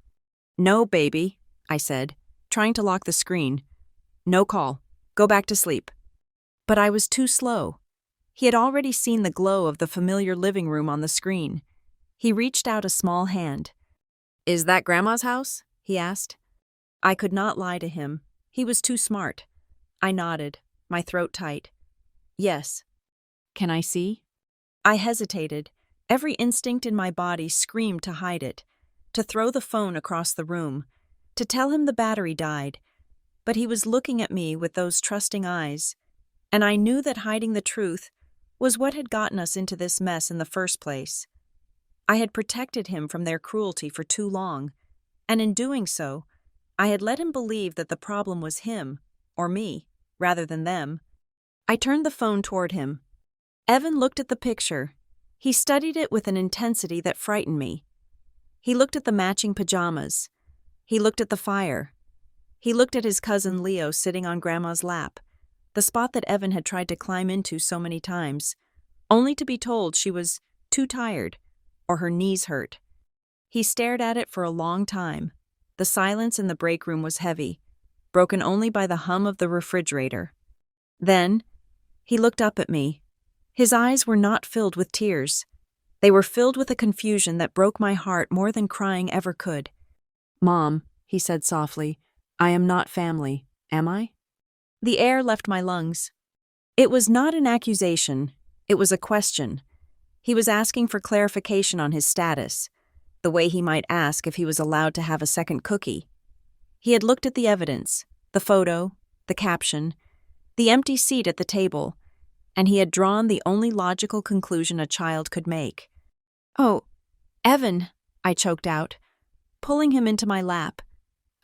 "No, baby," I said, trying to lock the screen. "No call. Go back to sleep." But I was too slow. He had already seen the glow of the familiar living room on the screen. He reached out a small hand. "Is that Grandma's house?" he asked. I could not lie to him. He was too smart. I nodded, my throat tight. "Yes." "Can I see?" I hesitated. Every instinct in my body screamed to hide it, to throw the phone across the room, to tell him the battery died. But he was looking at me with those trusting eyes, and I knew that hiding the truth was what had gotten us into this mess in the first place. I had protected him from their cruelty for too long, and in doing so, I had let him believe that the problem was him, or me, rather than them. I turned the phone toward him. Evan looked at the picture. He studied it with an intensity that frightened me. He looked at the matching pajamas. He looked at the fire. He looked at his cousin Leo sitting on Grandma's lap, the spot that Evan had tried to climb into so many times, only to be told she was too tired, or her knees hurt. He stared at it for a long time. The silence in the break room was heavy, broken only by the hum of the refrigerator. Then, he looked up at me. His eyes were not filled with tears. They were filled with a confusion that broke my heart more than crying ever could. "Mom," he said softly, "I am not family, am I?" The air left my lungs. It was not an accusation, it was a question. He was asking for clarification on his status, the way he might ask if he was allowed to have a second cookie. He had looked at the evidence, the photo, the caption, the empty seat at the table, and he had drawn the only logical conclusion a child could make. "Oh, Evan," I choked out, pulling him into my lap.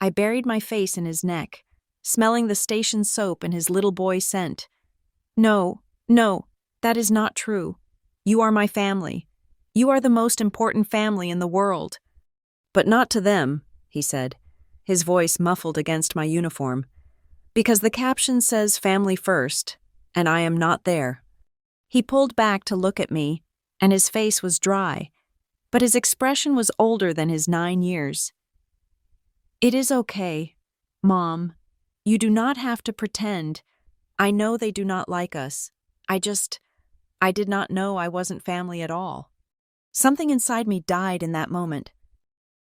I buried my face in his neck, smelling the station soap and his little boy scent. No, no, that is not true. You are my family. You are the most important family in the world. But not to them, he said, his voice muffled against my uniform. Because the caption says family first, and I am not there. He pulled back to look at me, and his face was dry, but his expression was older than his 9 years. It is okay, Mom. You do not have to pretend. I know they do not like us. I did not know I wasn't family at all. Something inside me died in that moment.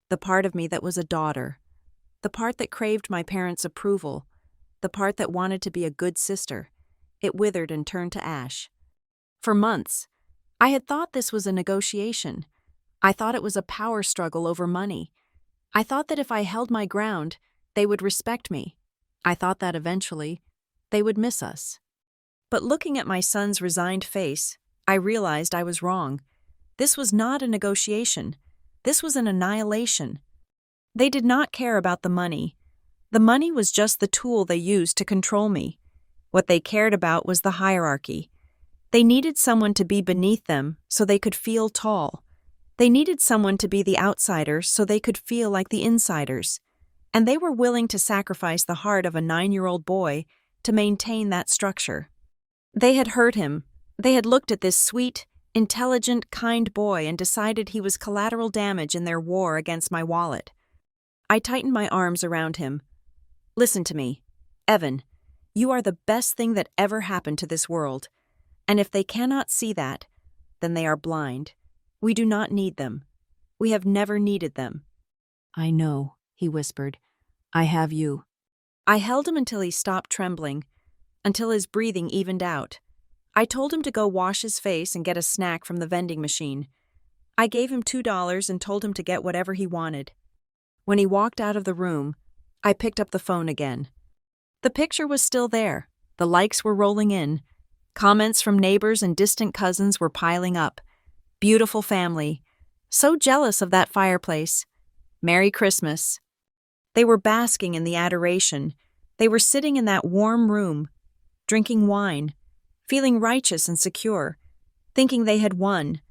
The part of me that was a daughter. The part that craved my parents' approval. The part that wanted to be a good sister. It withered and turned to ash. For months, I had thought this was a negotiation. I thought it was a power struggle over money. I thought that if I held my ground, they would respect me. I thought that eventually, they would miss us. But looking at my son's resigned face, I realized I was wrong. This was not a negotiation. This was an annihilation. They did not care about the money. The money was just the tool they used to control me. What they cared about was the hierarchy. They needed someone to be beneath them so they could feel tall. They needed someone to be the outsiders so they could feel like the insiders. And they were willing to sacrifice the heart of a 9-year-old boy to maintain that structure. They had hurt him. They had looked at this sweet, intelligent, kind boy and decided he was collateral damage in their war against my wallet. I tightened my arms around him. Listen to me, Evan. You are the best thing that ever happened to this world. And if they cannot see that, then they are blind. We do not need them. We have never needed them. I know, he whispered. I have you. I held him until he stopped trembling, until his breathing evened out. I told him to go wash his face and get a snack from the vending machine. I gave him $2 and told him to get whatever he wanted. When he walked out of the room, I picked up the phone again. The picture was still there. The likes were rolling in. Comments from neighbors and distant cousins were piling up. Beautiful family. So jealous of that fireplace. Merry Christmas. They were basking in the adoration. They were sitting in that warm room, drinking wine, feeling righteous and secure, thinking they had won.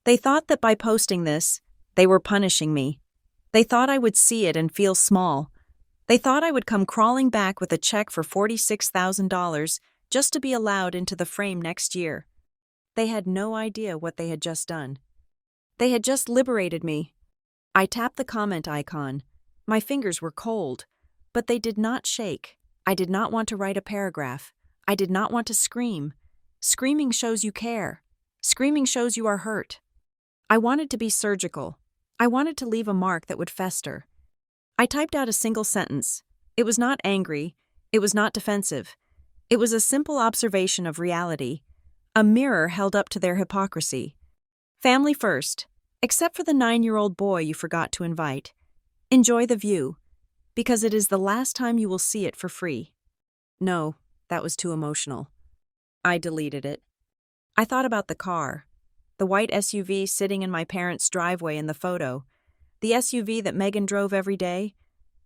They thought that by posting this, they were punishing me. They thought I would see it and feel small. They thought I would come crawling back with a check for $46,000 just to be allowed into the frame next year. They had no idea what they had just done. They had just liberated me. I tapped the comment icon. My fingers were cold, but they did not shake. I did not want to write a paragraph. I did not want to scream. Screaming shows you care. Screaming shows you are hurt. I wanted to be surgical. I wanted to leave a mark that would fester. I typed out a single sentence. It was not angry. It was not defensive. It was a simple observation of reality, a mirror held up to their hypocrisy. Family first, except for the 9-year-old boy you forgot to invite. Enjoy the view, because it is the last time you will see it for free. No, that was too emotional. I deleted it. I thought about the car, the white SUV sitting in my parents' driveway in the photo, the SUV that Megan drove every day,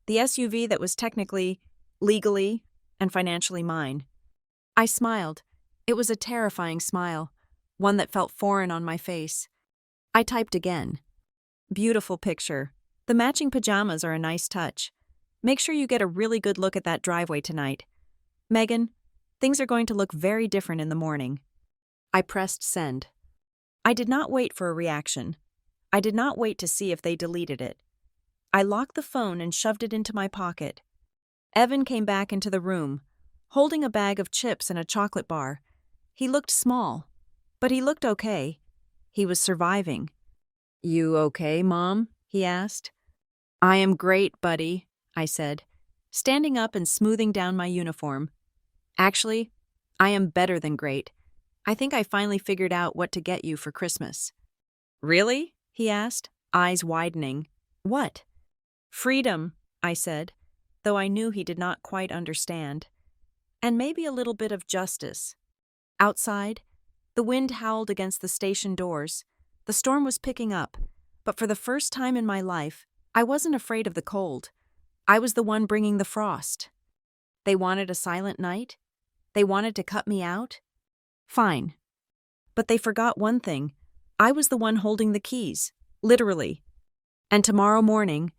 the SUV that was technically, legally, and financially mine. I smiled. It was a terrifying smile, one that felt foreign on my face. I typed again. Beautiful picture. The matching pajamas are a nice touch. Make sure you get a really good look at that driveway tonight. Megan, things are going to look very different in the morning. I pressed send. I did not wait for a reaction. I did not wait to see if they deleted it. I locked the phone and shoved it into my pocket. Evan came back into the room, holding a bag of chips and a chocolate bar. He looked small, but he looked okay. He was surviving. You okay, Mom? He asked. I am great, buddy, I said, standing up and smoothing down my uniform. Actually, I am better than great. I think I finally figured out what to get you for Christmas. Really? He asked, eyes widening. What? Freedom, I said, though I knew he did not quite understand. And maybe a little bit of justice. Outside, the wind howled against the station doors. The storm was picking up, but for the first time in my life, I wasn't afraid of the cold. I was the one bringing the frost. They wanted a silent night? They wanted to cut me out? Fine. But they forgot one thing. I was the one holding the keys, literally. And tomorrow morning,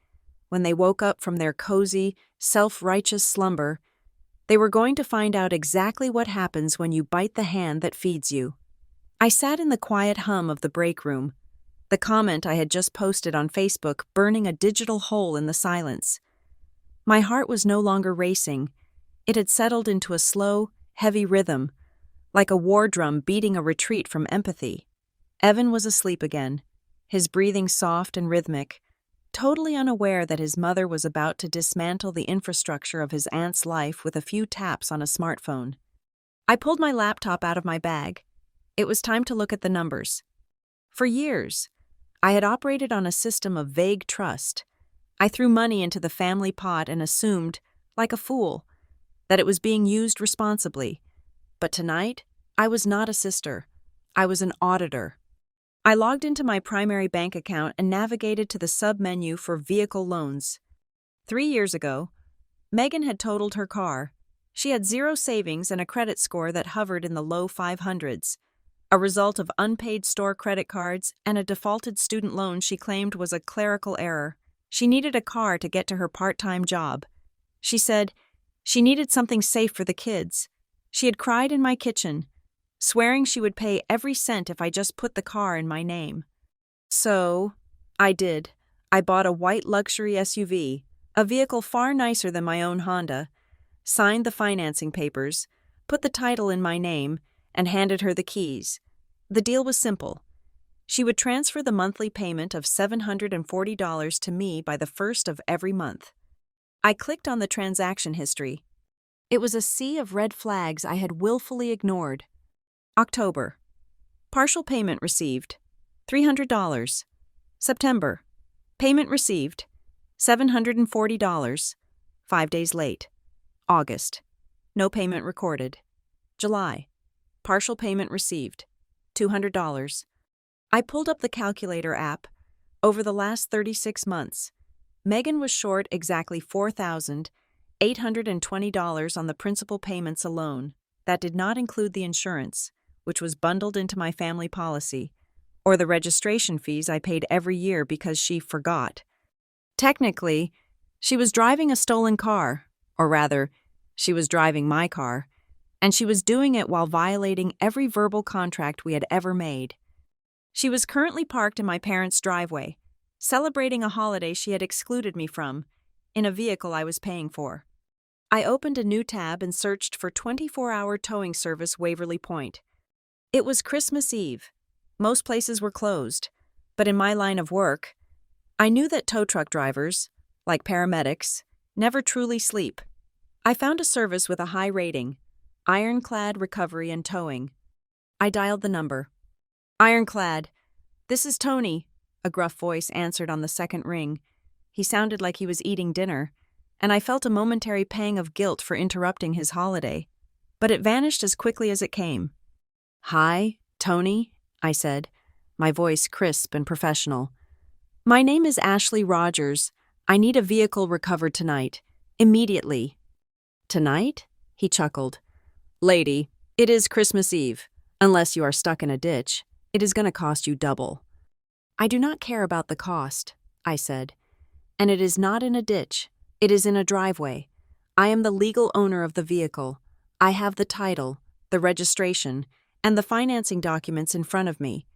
when they woke up from their cozy, self-righteous slumber, they were going to find out exactly what happens when you bite the hand that feeds you. I sat in the quiet hum of the break room, the comment I had just posted on Facebook burning a digital hole in the silence. My heart was no longer racing. It had settled into a slow, heavy rhythm, like a war drum beating a retreat from empathy. Evan was asleep again, his breathing soft and rhythmic, totally unaware that his mother was about to dismantle the infrastructure of his aunt's life with a few taps on a smartphone. I pulled my laptop out of my bag. It was time to look at the numbers. For years, I had operated on a system of vague trust. I threw money into the family pot and assumed, like a fool, that it was being used responsibly. But tonight, I was not a sister. I was an auditor. I logged into my primary bank account and navigated to the sub-menu for vehicle loans. 3 years ago, Megan had totaled her car. She had zero savings and a credit score that hovered in the low 500s, a result of unpaid store credit cards and a defaulted student loan she claimed was a clerical error. She needed a car to get to her part-time job. She said she needed something safe for the kids. She had cried in my kitchen, swearing she would pay every cent if I just put the car in my name. So, I did. I bought a white luxury SUV, a vehicle far nicer than my own Honda, signed the financing papers, put the title in my name, and handed her the keys. The deal was simple. She would transfer the monthly payment of $740 to me by the first of every month. I clicked on the transaction history. It was a sea of red flags I had willfully ignored. October. Partial payment received. $300. September. Payment received. $740. 5 days late. August. No payment recorded. July. Partial payment received. $200. I pulled up the calculator app. Over the last 36 months, Megan was short exactly $4,820 on the principal payments alone. That did not include the insurance, which was bundled into my family policy, or the registration fees I paid every year because she forgot. Technically, she was driving a stolen car, or rather, she was driving my car, and she was doing it while violating every verbal contract we had ever made. She was currently parked in my parents' driveway, celebrating a holiday she had excluded me from, in a vehicle I was paying for. I opened a new tab and searched for 24-hour towing service Waverly Point. It was Christmas Eve. Most places were closed, but in my line of work, I knew that tow truck drivers, like paramedics, never truly sleep. I found a service with a high rating, Ironclad Recovery and Towing. I dialed the number. Ironclad. This is Tony, a gruff voice answered on the second ring. He sounded like he was eating dinner, and I felt a momentary pang of guilt for interrupting his holiday, but it vanished as quickly as it came. Hi, Tony, I said, my voice crisp and professional. My name is Ashley Rogers. I need a vehicle recovered tonight. Immediately. Tonight? He chuckled. Lady, it is Christmas Eve. Unless you are stuck in a ditch, it is going to cost you double. I do not care about the cost, I said. And it is not in a ditch. It is in a driveway. I am the legal owner of the vehicle. I have the title, the registration, and the financing documents in front of me.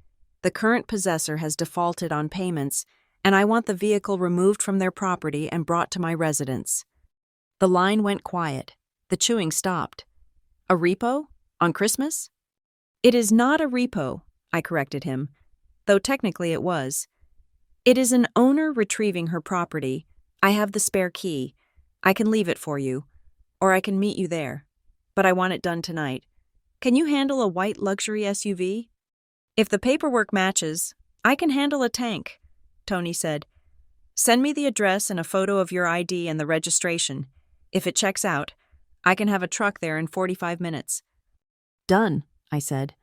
The current possessor has defaulted on payments, and I want the vehicle removed from their property and brought to my residence. The line went quiet. The chewing stopped. A repo? On Christmas? It is not a repo, I corrected him, though technically it was. It is an owner retrieving her property. I have the spare key. I can leave it for you, or I can meet you there. But I want it done tonight. Can you handle a white luxury SUV? If the paperwork matches, I can handle a tank, Tony said. Send me the address and a photo of your ID and the registration. If it checks out, I can have a truck there in 45 minutes. Done, I said.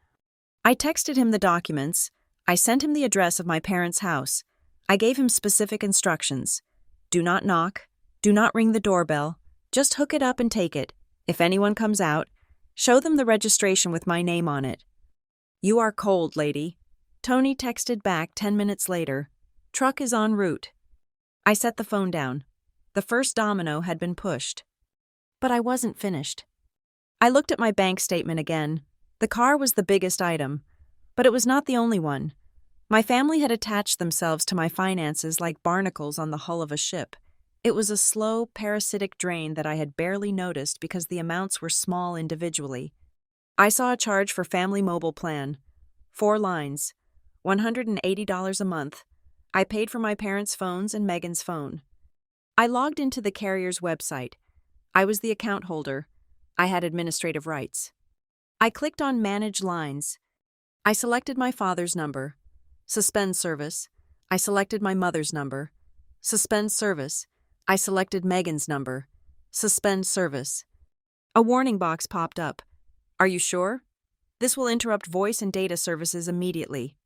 I texted him the documents. I sent him the address of my parents' house. I gave him specific instructions. Do not knock. Do not ring the doorbell. Just hook it up and take it. If anyone comes out, show them the registration with my name on it. You are cold, lady. Tony texted back 10 minutes later. Truck is en route. I set the phone down. The first domino had been pushed. But I wasn't finished. I looked at my bank statement again. The car was the biggest item, but it was not the only one. My family had attached themselves to my finances like barnacles on the hull of a ship. It was a slow, parasitic drain that I had barely noticed because the amounts were small individually. I saw a charge for family mobile plan. 4 lines. $180 a month. I paid for my parents' phones and Megan's phone. I logged into the carrier's website. I was the account holder. I had administrative rights. I clicked on Manage Lines. I selected my father's number. Suspend service. I selected my mother's number. Suspend service. I selected Megan's number. Suspend service. A warning box popped up. Are you sure? This will interrupt voice and data services immediately.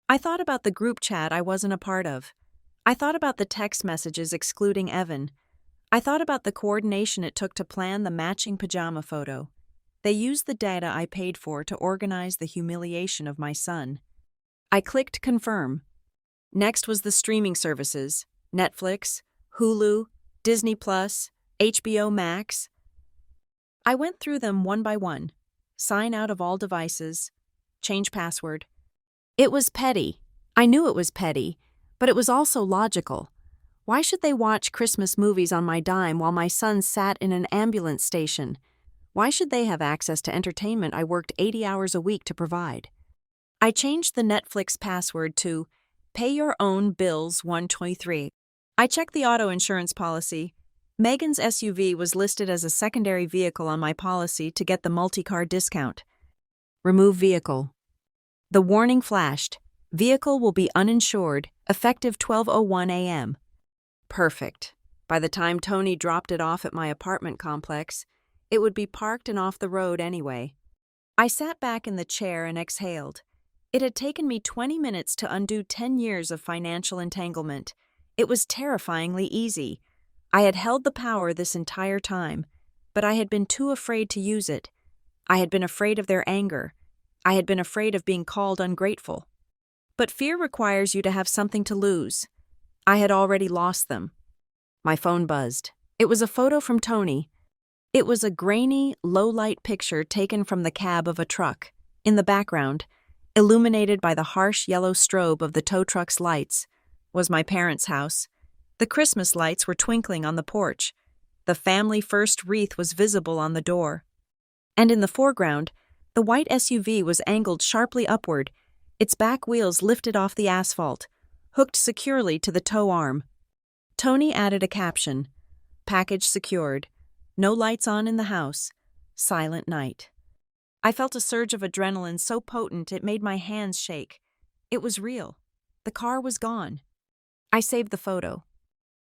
I thought about the group chat I wasn't a part of. I thought about the text messages excluding Evan. I thought about the coordination it took to plan the matching pajama photo. They used the data I paid for to organize the humiliation of my son. I clicked Confirm. Next was the streaming services, Netflix, Hulu, Disney+, HBO Max. I went through them one by one. Sign out of all devices. Change password. It was petty. I knew it was petty, but it was also logical. Why should they watch Christmas movies on my dime while my son sat in an ambulance station? Why should they have access to entertainment I worked 80 hours a week to provide? I changed the Netflix password to Pay Your Own Bills 123. I checked the auto insurance policy. Megan's SUV was listed as a secondary vehicle on my policy to get the multi-car discount. Remove vehicle. The warning flashed. Vehicle will be uninsured, effective 12:01 a.m. Perfect. By the time Tony dropped it off at my apartment complex, it would be parked and off the road anyway. I sat back in the chair and exhaled. It had taken me 20 minutes to undo 10 years of financial entanglement. It was terrifyingly easy. I had held the power this entire time, but I had been too afraid to use it. I had been afraid of their anger. I had been afraid of being called ungrateful. But fear requires you to have something to lose. I had already lost them. My phone buzzed. It was a photo from Tony. It was a grainy, low-light picture taken from the cab of a truck. In the background, illuminated by the harsh yellow strobe of the tow truck's lights, was my parents' house. The Christmas lights were twinkling on the porch. The family first wreath was visible on the door. And in the foreground, the white SUV was angled sharply upward, its back wheels lifted off the asphalt, hooked securely to the tow arm. Tony added a caption, Package secured. No lights on in the house. Silent night. I felt a surge of adrenaline so potent it made my hands shake. It was real. The car was gone. I saved the photo.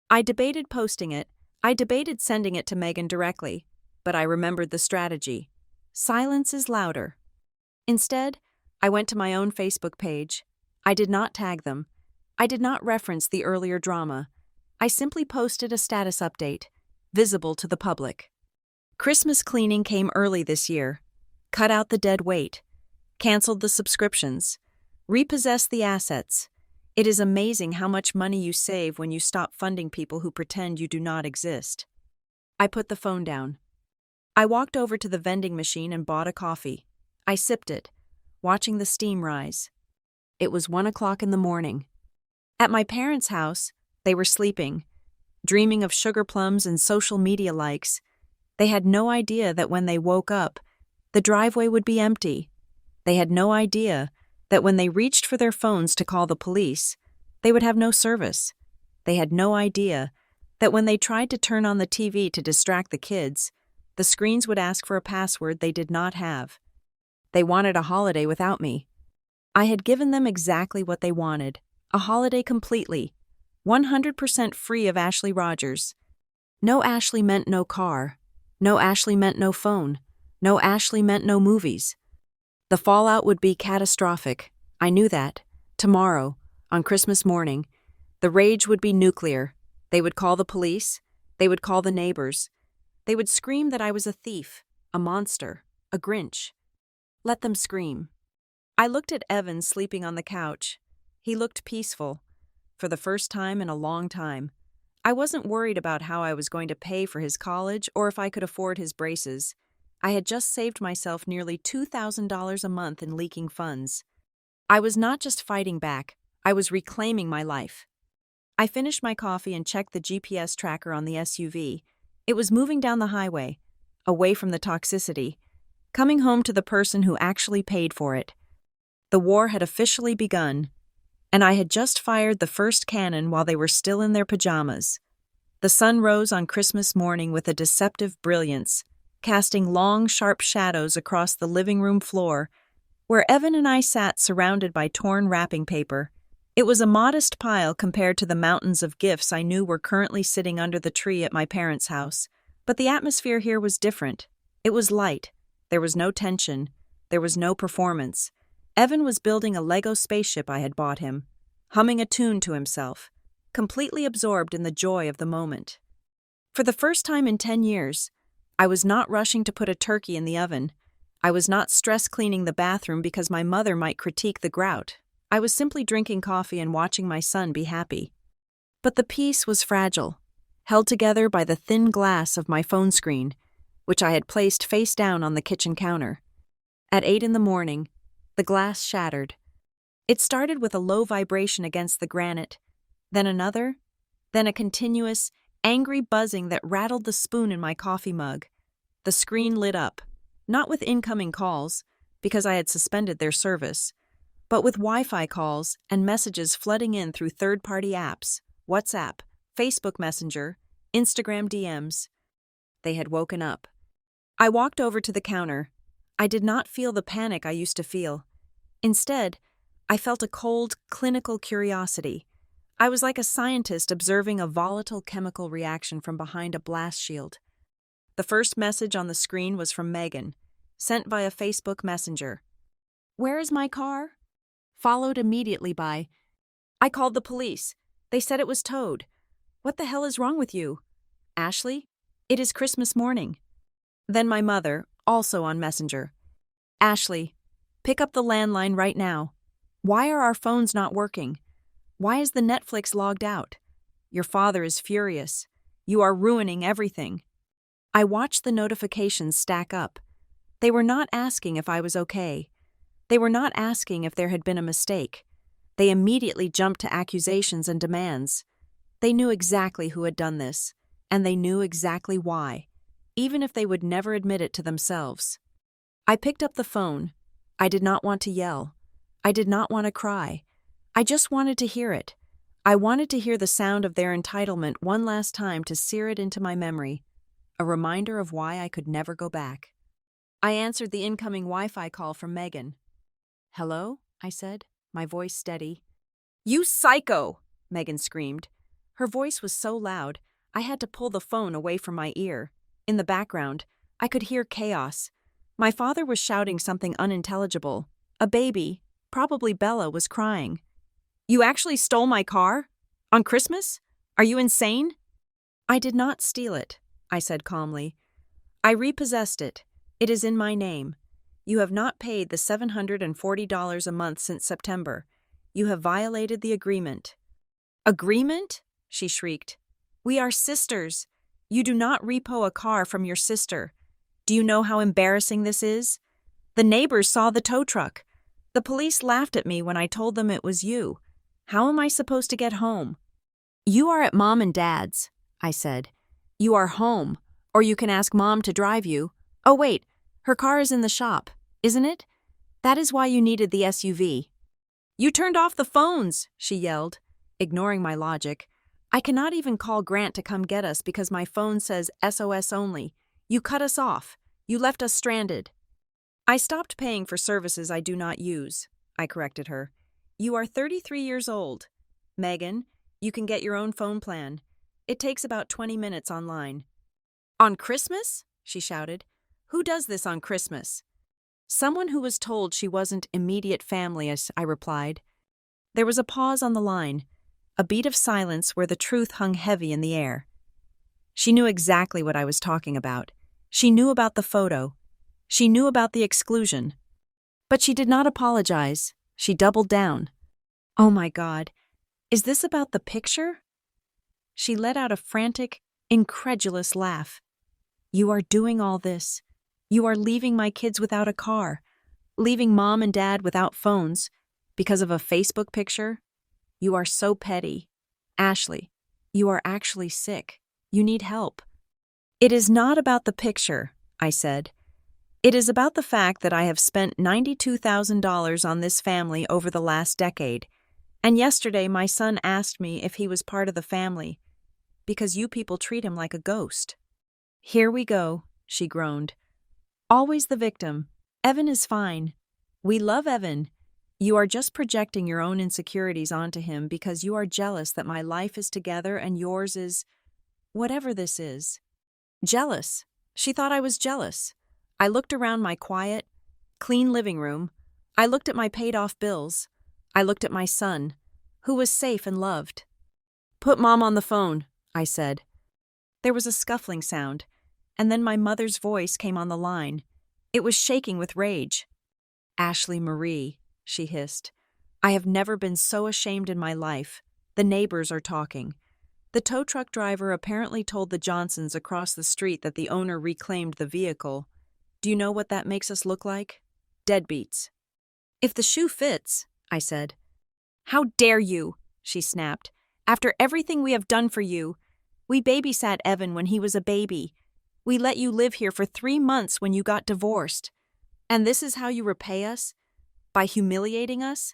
I debated posting it. I debated sending it to Megan directly, but I remembered the strategy. Silence is louder. Instead, I went to my own Facebook page. I did not tag them. I did not reference the earlier drama. I simply posted a status update, visible to the public. Christmas cleaning came early this year. Cut out the dead weight. Canceled the subscriptions. Repossessed the assets. It is amazing how much money you save when you stop funding people who pretend you do not exist. I put the phone down. I walked over to the vending machine and bought a coffee. I sipped it, watching the steam rise. It was 1 o'clock in the morning. At my parents' house, they were sleeping, dreaming of sugar plums and social media likes. They had no idea that when they woke up, the driveway would be empty. They had no idea that when they reached for their phones to call the police, they would have no service. They had no idea that when they tried to turn on the TV to distract the kids, the screens would ask for a password they did not have. They wanted a holiday without me. I had given them exactly what they wanted, a holiday completely, 100% free of Ashley Rogers. No Ashley meant no car. No Ashley meant no phone. No Ashley meant no movies. The fallout would be catastrophic. I knew that. Tomorrow, on Christmas morning, The rage would be nuclear. They would call the police. They would call the neighbors. They would scream that I was a thief, a monster, a Grinch. Let them scream. I looked at Evan sleeping on the couch. He looked peaceful. For the first time in a long time. I wasn't worried about how I was going to pay for his college or if I could afford his braces. I had just saved myself nearly $2,000 a month in leaking funds. I was not just fighting back, I was reclaiming my life. I finished my coffee and checked the GPS tracker on the SUV. It was moving down the highway, away from the toxicity, coming home to the person who actually paid for it. The war had officially begun, and I had just fired the first cannon while they were still in their pajamas. The sun rose on Christmas morning with a deceptive brilliance, casting long, sharp shadows across the living room floor, where Evan and I sat surrounded by torn wrapping paper. It was a modest pile compared to the mountains of gifts I knew were currently sitting under the tree at my parents' house, but the atmosphere here was different. It was light. There was no tension. There was no performance. Evan was building a Lego spaceship I had bought him, humming a tune to himself, completely absorbed in the joy of the moment. For the first time in 10 years, I was not rushing to put a turkey in the oven. I was not stress cleaning the bathroom because my mother might critique the grout. I was simply drinking coffee and watching my son be happy. But the peace was fragile, held together by the thin glass of my phone screen, which I had placed face down on the kitchen counter. At 8 a.m, the glass shattered. It started with a low vibration against the granite, then another, then a continuous, angry buzzing that rattled the spoon in my coffee mug. The screen lit up, not with incoming calls, because I had suspended their service, but with Wi-Fi calls and messages flooding in through third-party apps, WhatsApp, Facebook Messenger, Instagram DMs. They had woken up. I walked over to the counter. I did not feel the panic I used to feel. Instead, I felt a cold, clinical curiosity. I was like a scientist observing a volatile chemical reaction from behind a blast shield. The first message on the screen was from Megan, sent via Facebook Messenger. "Where is my car?" Followed immediately by, "I called the police. They said it was towed. What the hell is wrong with you? Ashley, it is Christmas morning." Then my mother, also on Messenger. "Ashley, pick up the landline right now. Why are our phones not working? Why is the Netflix logged out? Your father is furious. You are ruining everything." I watched the notifications stack up. They were not asking if I was okay. They were not asking if there had been a mistake. They immediately jumped to accusations and demands. They knew exactly who had done this, and they knew exactly why, even if they would never admit it to themselves. I picked up the phone. I did not want to yell. I did not want to cry. I just wanted to hear it. I wanted to hear the sound of their entitlement one last time to sear it into my memory, a reminder of why I could never go back. I answered the incoming Wi-Fi call from Megan. "Hello?" I said, my voice steady. "You psycho!" Megan screamed. Her voice was so loud, I had to pull the phone away from my ear. In the background, I could hear chaos. My father was shouting something unintelligible. A baby, probably Bella, was crying. "You actually stole my car? On Christmas? Are you insane?" "I did not steal it," I said calmly. "I repossessed it. It is in my name. You have not paid the $740 a month since September. You have violated the agreement." "Agreement?" she shrieked. "We are sisters. You do not repo a car from your sister. Do you know how embarrassing this is? The neighbors saw the tow truck. The police laughed at me when I told them it was you. How am I supposed to get home?" "You are at Mom and Dad's," I said. "You are home, or you can ask Mom to drive you. Oh wait, her car is in the shop, isn't it? That is why you needed the SUV." "You turned off the phones," she yelled, ignoring my logic. "I cannot even call Grant to come get us because my phone says SOS only. You cut us off. You left us stranded." "I stopped paying for services I do not use," I corrected her. "You are 33 years old. Megan, you can get your own phone plan. It takes about 20 minutes online." "On Christmas?" she shouted. "Who does this on Christmas?" "Someone who was told she wasn't immediate family," I replied. There was a pause on the line. a beat of silence where the truth hung heavy in the air. She knew exactly what I was talking about. She knew about the photo. She knew about the exclusion. But she did not apologize. She doubled down. "Oh my God, is this about the picture?" She let out a frantic, incredulous laugh. "You are doing all this. You are leaving my kids without a car, leaving mom and dad without phones, because of a Facebook picture? You are so petty. Ashley, you are actually sick. You need help." "It is not about the picture," I said. "It is about the fact that I have spent $92,000 on this family over the last decade, and yesterday my son asked me if he was part of the family, because you people treat him like a ghost." "Here we go," she groaned. "Always the victim. Evan is fine. We love Evan. You are just projecting your own insecurities onto him because you are jealous that my life is together and yours is, whatever this is." Jealous. She thought I was jealous. I looked around my quiet, clean living room. I looked at my paid-off bills. I looked at my son, who was safe and loved. "Put Mom on the phone," I said. There was a scuffling sound, and then my mother's voice came on the line. It was shaking with rage. "Ashley Marie," she hissed. "I have never been so ashamed in my life. The neighbors are talking. The tow truck driver apparently told the Johnsons across the street that the owner reclaimed the vehicle. Do you know what that makes us look like? Deadbeats." "If the shoe fits," I said. "How dare you?" she snapped. "After everything we have done for you. We babysat Evan when he was a baby. We let you live here for 3 months when you got divorced. And this is how you repay us? By humiliating us?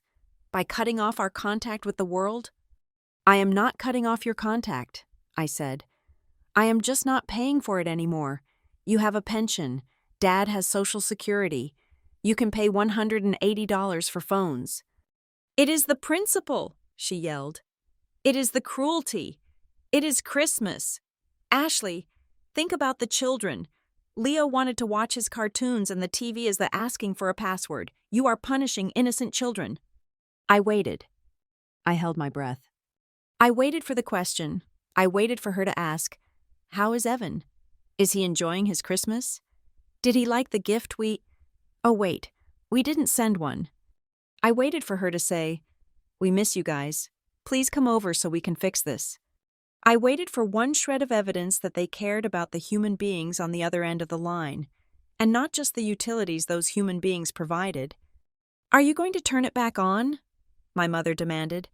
By cutting off our contact with the world?" "I am not cutting off your contact," I said. "I am just not paying for it anymore. You have a pension. Dad has Social Security. You can pay $180 for phones." "It is the principle," she yelled. "It is the cruelty. It is Christmas. Ashley, think about the children. Leo wanted to watch his cartoons and the TV is asking for a password. You are punishing innocent children." I waited. I held my breath. I waited for the question. I waited for her to ask, "How is Evan? Is he enjoying his Christmas? Did he like the gift we—" "Oh wait, we didn't send one." I waited for her to say, "We miss you guys. Please come over so we can fix this." I waited for one shred of evidence that they cared about the human beings on the other end of the line, and not just the utilities those human beings provided. "Are you going to turn it back on?" my mother demanded.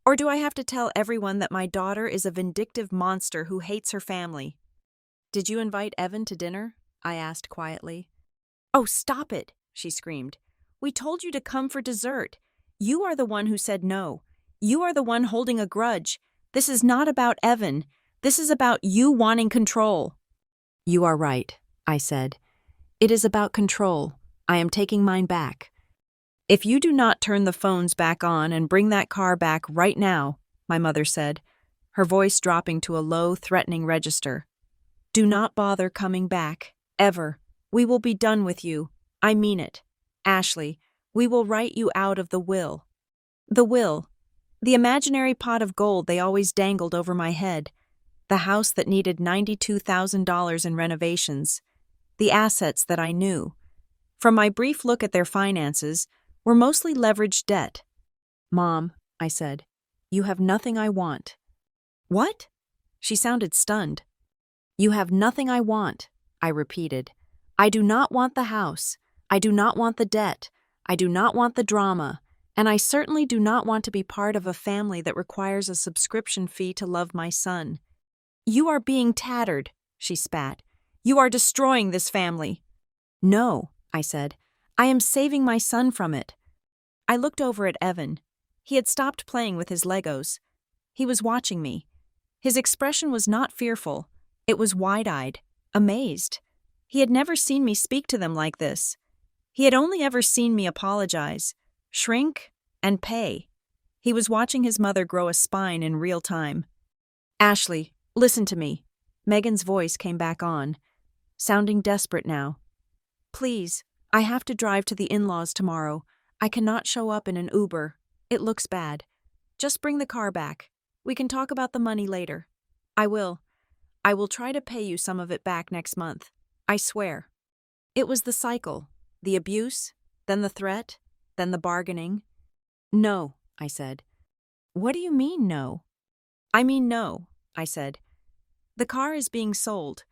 "Or do I have to tell everyone that my daughter is a vindictive monster who hates her family?" "Did you invite Evan to dinner?" I asked quietly. "Oh, stop it," she screamed. "We told you to come for dessert. You are the one who said no. You are the one holding a grudge. This is not about Evan. This is about you wanting control." "You are right," I said. "It is about control. I am taking mine back." "If you do not turn the phones back on and bring that car back right now," my mother said, her voice dropping to a low, threatening register. "Do not bother coming back, ever. We will be done with you. I mean it. Ashley, we will write you out of the will." The will. The imaginary pot of gold they always dangled over my head. The house that needed $92,000 in renovations. The assets that I knew, from my brief look at their finances, were mostly leveraged debt. "Mom," I said, "you have nothing I want." "What?" She sounded stunned. "You have nothing I want," I repeated. "I do not want the house. I do not want the debt. I do not want the drama. And I certainly do not want to be part of a family that requires a subscription fee to love my son." "You are being tattered," she spat. "You are destroying this family." "No," I said. "I am saving my son from it." I looked over at Evan. He had stopped playing with his Legos. He was watching me. His expression was not fearful. It was wide-eyed, amazed. He had never seen me speak to them like this. He had only ever seen me apologize, shrink, and pay. He was watching his mother grow a spine in real time. "Ashley, listen to me." Megan's voice came back on, sounding desperate now. "Please, I have to drive to the in-laws tomorrow. I cannot show up in an Uber. It looks bad. Just bring the car back. We can talk about the money later. I will. I will try to pay you some of it back next month. I swear. It was the cycle. The abuse, then the threat, then the bargaining. No, I said. What do you mean, no? I mean, no, I said. The car is being sold.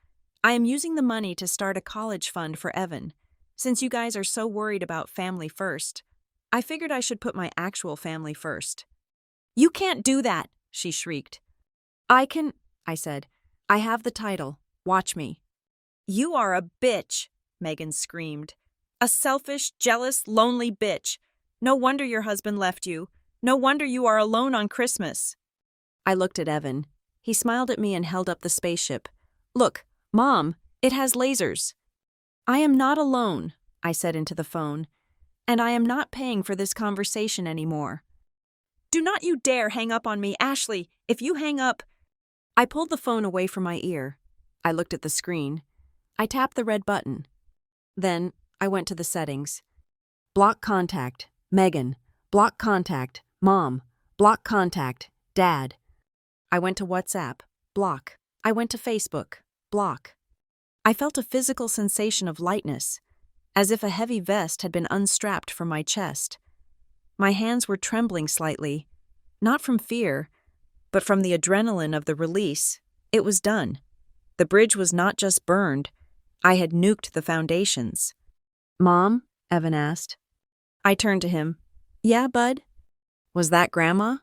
I am using the money to start a college fund for Evan. Since you guys are so worried about family first, I figured I should put my actual family first. You can't do that, she shrieked. I can, I said. I have the title. Watch me. You are a bitch, Megan screamed. A selfish, jealous, lonely bitch. No wonder your husband left you. No wonder you are alone on Christmas. I looked at Evan. He smiled at me and held up the spaceship. Look, Mom, it has lasers. I am not alone, I said into the phone, and I am not paying for this conversation anymore. Do not you dare hang up on me, Ashley. If you hang up... I pulled the phone away from my ear. I looked at the screen. I tapped the red button. Then I went to the settings. Block contact, Megan. Block contact, Mom. Block contact, Dad. I went to WhatsApp. Block. I went to Facebook. Block. I felt a physical sensation of lightness, as if a heavy vest had been unstrapped from my chest. My hands were trembling slightly, not from fear, but from the adrenaline of the release. It was done. The bridge was not just burned. I had nuked the foundations. Mom? Evan asked. I turned to him. Yeah, Bud? Was that Grandma?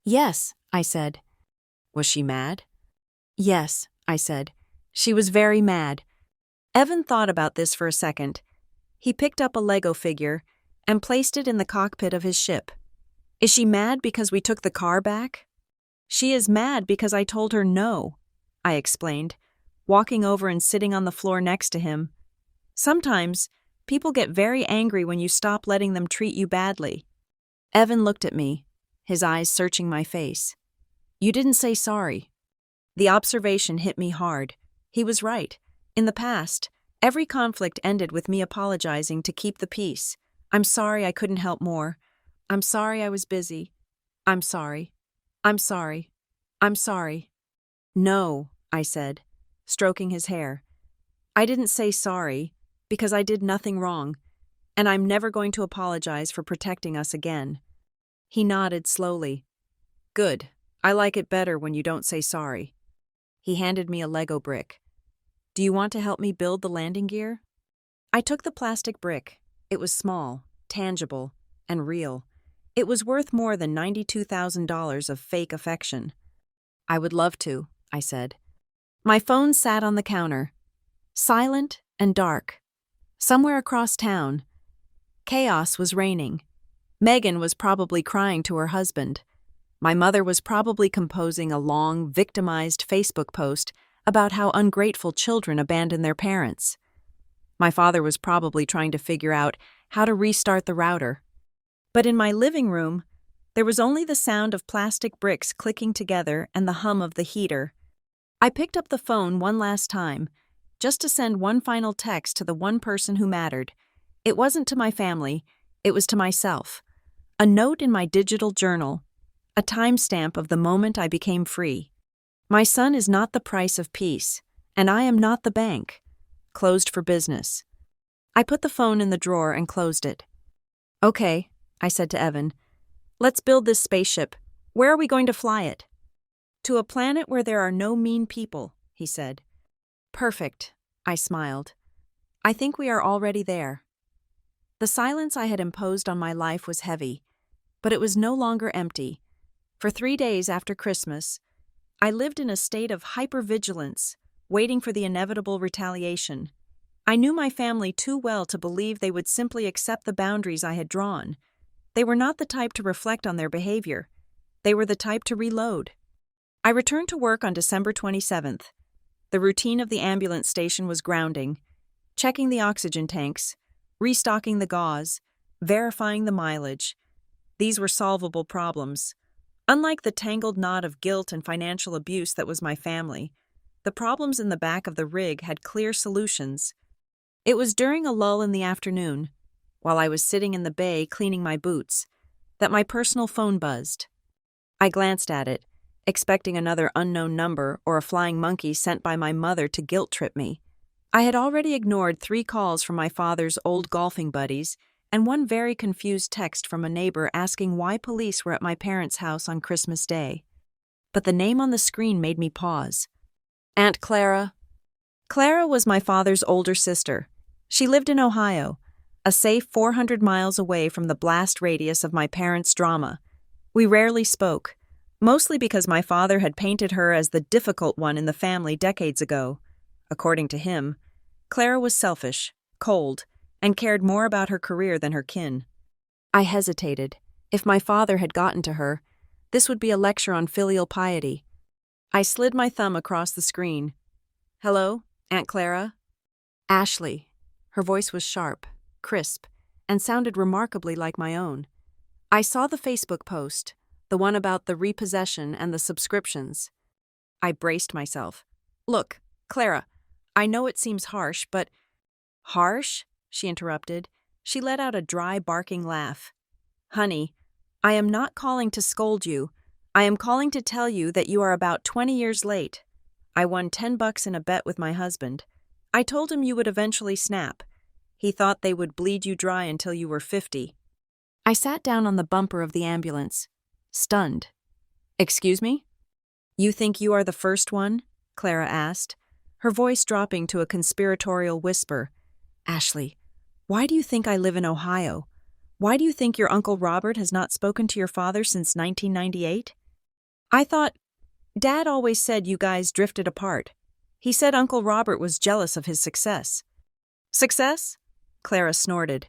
Yes, I said. Was she mad? Yes, I said. She was very mad. Evan thought about this for a second. He picked up a Lego figure and placed it in the cockpit of his ship. Is she mad because we took the car back? She is mad because I told her no, I explained, walking over and sitting on the floor next to him. Sometimes, people get very angry when you stop letting them treat you badly. Evan looked at me, his eyes searching my face. You didn't say sorry. The observation hit me hard. He was right. In the past, every conflict ended with me apologizing to keep the peace. I'm sorry I couldn't help more. I'm sorry I was busy. I'm sorry. I'm sorry. I'm sorry. No, I said, stroking his hair. I didn't say sorry because I did nothing wrong, and I'm never going to apologize for protecting us again. He nodded slowly. Good. I like it better when you don't say sorry. He handed me a Lego brick. Do you want to help me build the landing gear? I took the plastic brick. It was small, tangible, and real. It was worth more than $92,000 of fake affection. I would love to, I said. My phone sat on the counter, silent and dark. Somewhere across town, chaos was reigning. Megan was probably crying to her husband. My mother was probably composing a long, victimized Facebook post about how ungrateful children abandon their parents. My father was probably trying to figure out how to restart the router. But in my living room, there was only the sound of plastic bricks clicking together and the hum of the heater. I picked up the phone one last time, just to send one final text to the one person who mattered. It wasn't to my family, it was to myself. A note in my digital journal, a timestamp of the moment I became free. My son is not the price of peace, and I am not the bank. Closed for business. I put the phone in the drawer and closed it. Okay, I said to Evan. Let's build this spaceship. Where are we going to fly it? To a planet where there are no mean people, he said. Perfect, I smiled. I think we are already there. The silence I had imposed on my life was heavy, but it was no longer empty. For 3 days after Christmas, I lived in a state of hypervigilance, waiting for the inevitable retaliation. I knew my family too well to believe they would simply accept the boundaries I had drawn. They were not the type to reflect on their behavior. They were the type to reload. I returned to work on December 27th. The routine of the ambulance station was grounding, checking the oxygen tanks, restocking the gauze, verifying the mileage. These were solvable problems. Unlike the tangled knot of guilt and financial abuse that was my family, the problems in the back of the rig had clear solutions. It was during a lull in the afternoon, while I was sitting in the bay cleaning my boots, that my personal phone buzzed. I glanced at it, expecting another unknown number or a flying monkey sent by my mother to guilt-trip me. I had already ignored 3 calls from my father's old golfing buddies and one very confused text from a neighbor asking why police were at my parents' house on Christmas Day. But the name on the screen made me pause. Aunt Clara. Clara was my father's older sister. She lived in Ohio, a safe 400 miles away from the blast radius of my parents' drama. We rarely spoke, mostly because my father had painted her as the difficult one in the family decades ago. According to him, Clara was selfish, cold, and cared more about her career than her kin. I hesitated. If my father had gotten to her, this would be a lecture on filial piety. I slid my thumb across the screen. Hello, Aunt Clara? Ashley. Her voice was sharp, crisp, and sounded remarkably like my own. I saw the Facebook post, the one about the repossession and the subscriptions. I braced myself. Look, Clara, I know it seems harsh, but… Harsh? She interrupted. She let out a dry, barking laugh. Honey, I am not calling to scold you. I am calling to tell you that you are about 20 years late. I won $10 in a bet with my husband. I told him you would eventually snap. He thought they would bleed you dry until you were 50. I sat down on the bumper of the ambulance, stunned. Excuse me? You think you are the first one? Clara asked, her voice dropping to a conspiratorial whisper. Ashley, why do you think I live in Ohio? Why do you think your Uncle Robert has not spoken to your father since 1998? I thought, Dad always said you guys drifted apart. He said Uncle Robert was jealous of his success. Success? Clara snorted.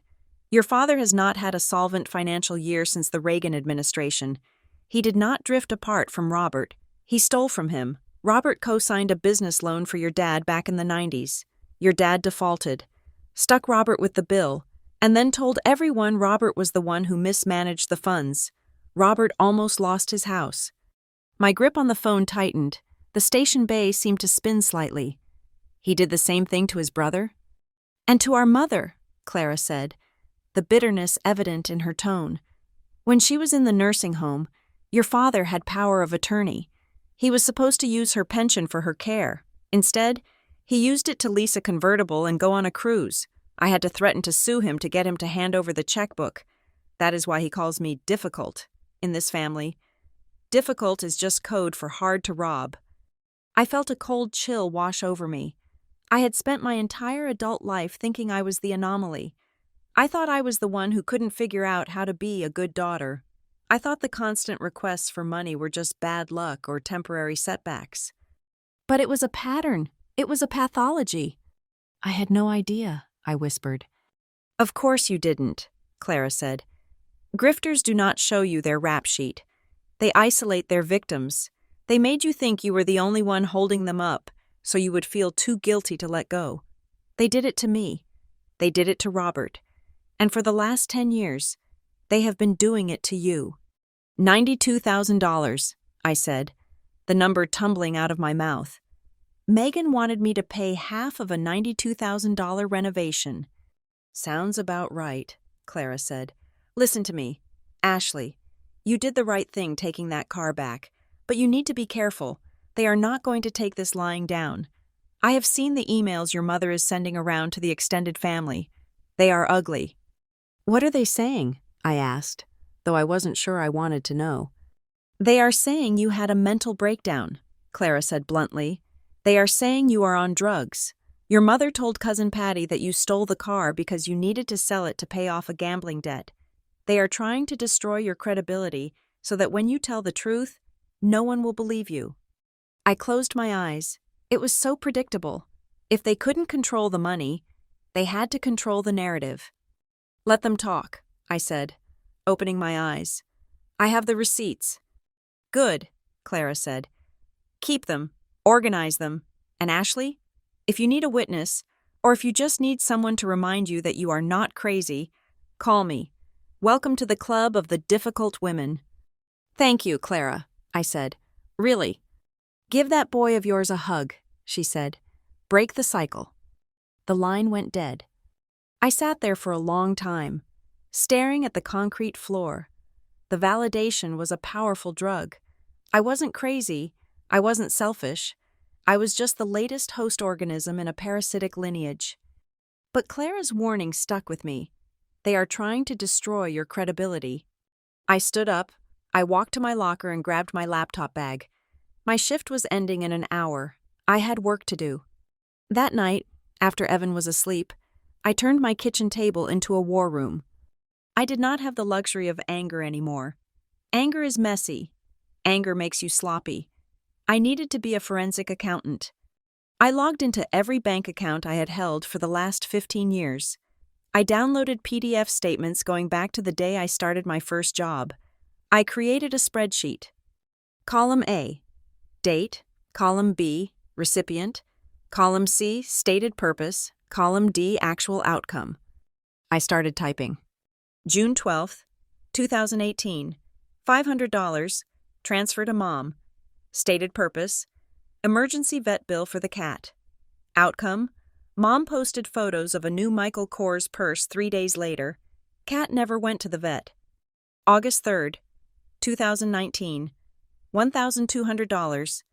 Your father has not had a solvent financial year since the Reagan administration. He did not drift apart from Robert. He stole from him. Robert co-signed a business loan for your dad back in the 90s. Your dad defaulted, stuck Robert with the bill, and then told everyone Robert was the one who mismanaged the funds. Robert almost lost his house. My grip on the phone tightened. The station bay seemed to spin slightly. He did the same thing to his brother? And to our mother, Clara said, the bitterness evident in her tone. When she was in the nursing home, your father had power of attorney. He was supposed to use her pension for her care. Instead, he used it to lease a convertible and go on a cruise. I had to threaten to sue him to get him to hand over the checkbook. That is why he calls me difficult in this family. Difficult is just code for hard to rob. I felt a cold chill wash over me. I had spent my entire adult life thinking I was the anomaly. I thought I was the one who couldn't figure out how to be a good daughter. I thought the constant requests for money were just bad luck or temporary setbacks. But it was a pattern. It was a pathology. I had no idea, I whispered. Of course you didn't, Clara said. Grifters do not show you their rap sheet. They isolate their victims. They made you think you were the only one holding them up, so you would feel too guilty to let go. They did it to me. They did it to Robert. And for the last 10 years, they have been doing it to you. $92,000, I said, the number tumbling out of my mouth. Megan wanted me to pay half of a $92,000 renovation. Sounds about right, Clara said. Listen to me. Ashley, you did the right thing taking that car back, but you need to be careful. They are not going to take this lying down. I have seen the emails your mother is sending around to the extended family. They are ugly. What are they saying? I asked, though I wasn't sure I wanted to know. They are saying you had a mental breakdown, Clara said bluntly. They are saying you are on drugs. Your mother told Cousin Patty that you stole the car because you needed to sell it to pay off a gambling debt. They are trying to destroy your credibility so that when you tell the truth, no one will believe you. I closed my eyes. It was so predictable. If they couldn't control the money, they had to control the narrative. Let them talk, I said, opening my eyes. I have the receipts. Good, Clara said. Keep them, organize them, and Ashley, if you need a witness, or if you just need someone to remind you that you are not crazy, call me. Welcome to the club of the difficult women. Thank you, Clara, I said. Really. Give that boy of yours a hug, she said. Break the cycle. The line went dead. I sat there for a long time, staring at the concrete floor. The validation was a powerful drug. I wasn't crazy. I wasn't selfish. I was just the latest host organism in a parasitic lineage. But Clara's warning stuck with me. They are trying to destroy your credibility. I stood up. I walked to my locker and grabbed my laptop bag. My shift was ending in an hour. I had work to do. That night, after Evan was asleep, I turned my kitchen table into a war room. I did not have the luxury of anger anymore. Anger is messy. Anger makes you sloppy. I needed to be a forensic accountant. I logged into every bank account I had held for the last 15 years. I downloaded PDF statements going back to the day I started my first job. I created a spreadsheet. Column A, date. Column B, recipient. Column C, stated purpose. Column D, actual outcome. I started typing. June 12th, 2018. $500. Transfer to mom. Stated purpose. Emergency vet bill for the cat. Outcome. Mom posted photos of a new Michael Kors purse 3 days later. Cat never went to the vet. August 3rd, 2019. $1,200.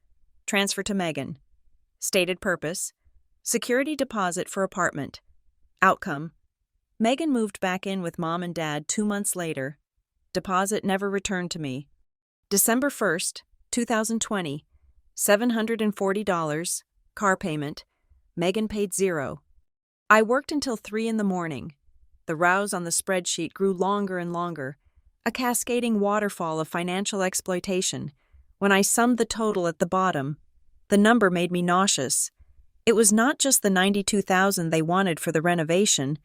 Transfer to Megan. Stated purpose. Security deposit for apartment. Outcome. Megan moved back in with mom and dad 2 months later. Deposit never returned to me. December 1st, 2020. $740. Car payment. Megan paid $0. I worked until 3 in the morning. The rows on the spreadsheet grew longer and longer, a cascading waterfall of financial exploitation. When I summed the total at the bottom, the number made me nauseous. It was not just the $92,000 they wanted for the renovation.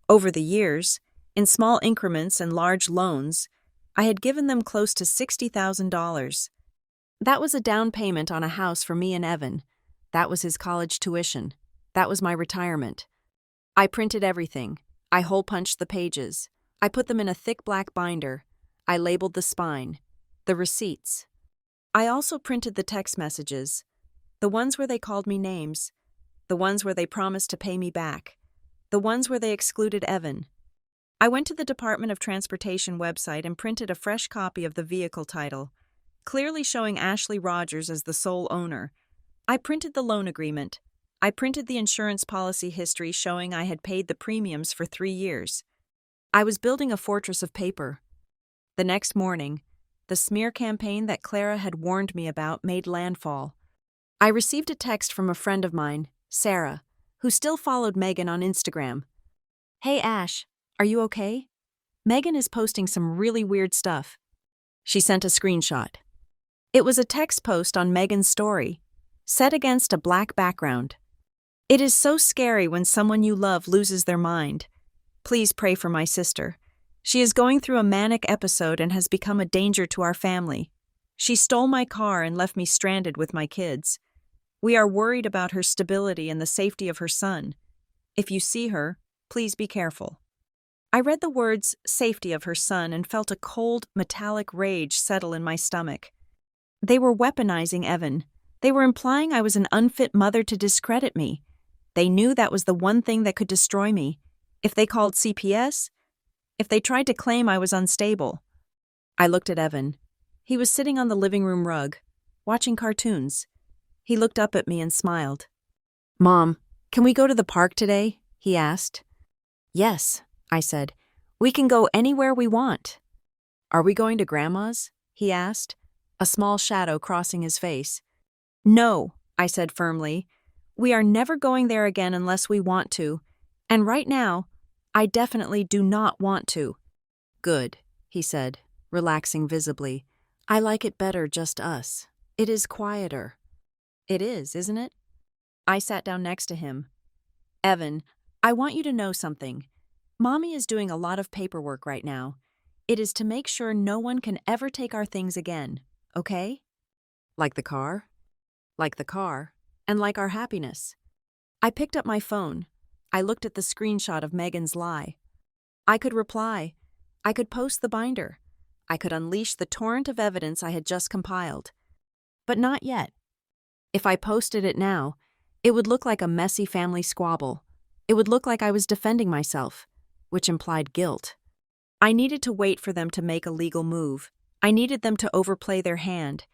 Over the years, in small increments and large loans, I had given them close to $60,000. That was a down payment on a house for me and Evan. That was his college tuition. That was my retirement. I printed everything. I hole-punched the pages. I put them in a thick black binder. I labeled the spine. The receipts. I also printed the text messages. The ones where they called me names. The ones where they promised to pay me back. The ones where they excluded Evan. I went to the Department of Transportation website and printed a fresh copy of the vehicle title, clearly showing Ashley Rogers as the sole owner. I printed the loan agreement. I printed the insurance policy history showing I had paid the premiums for 3 years. I was building a fortress of paper. The next morning, the smear campaign that Clara had warned me about made landfall. I received a text from a friend of mine, Sarah, who still followed Megan on Instagram. "Hey Ash, are you okay? Megan is posting some really weird stuff." She sent a screenshot. It was a text post on Megan's story, set against a black background. "It is so scary when someone you love loses their mind. Please pray for my sister. She is going through a manic episode and has become a danger to our family. She stole my car and left me stranded with my kids. We are worried about her stability and the safety of her son. If you see her, please be careful." I read the words "safety of her son" and felt a cold, metallic rage settle in my stomach. They were weaponizing Evan. They were implying I was an unfit mother to discredit me. They knew that was the one thing that could destroy me. If they called CPS, if they tried to claim I was unstable. I looked at Evan. He was sitting on the living room rug, watching cartoons. He looked up at me and smiled. "Mom, can we go to the park today?" he asked. "Yes," I said. "We can go anywhere we want." "Are we going to Grandma's?" he asked, a small shadow crossing his face. "No," I said firmly. "We are never going there again unless we want to. And right now, I definitely do not want to." "Good," he said, relaxing visibly. "I like it better just us. It is quieter." "It is, isn't it?" I sat down next to him. "Evan, I want you to know something. Mommy is doing a lot of paperwork right now. It is to make sure no one can ever take our things again, okay?" "Like the car?" "Like the car, and like our happiness." I picked up my phone. I looked at the screenshot of Megan's lie. I could reply. I could post the binder. I could unleash the torrent of evidence I had just compiled. But not yet. If I posted it now, it would look like a messy family squabble. It would look like I was defending myself, which implied guilt. I needed to wait for them to make a legal move. I needed them to overplay their hand.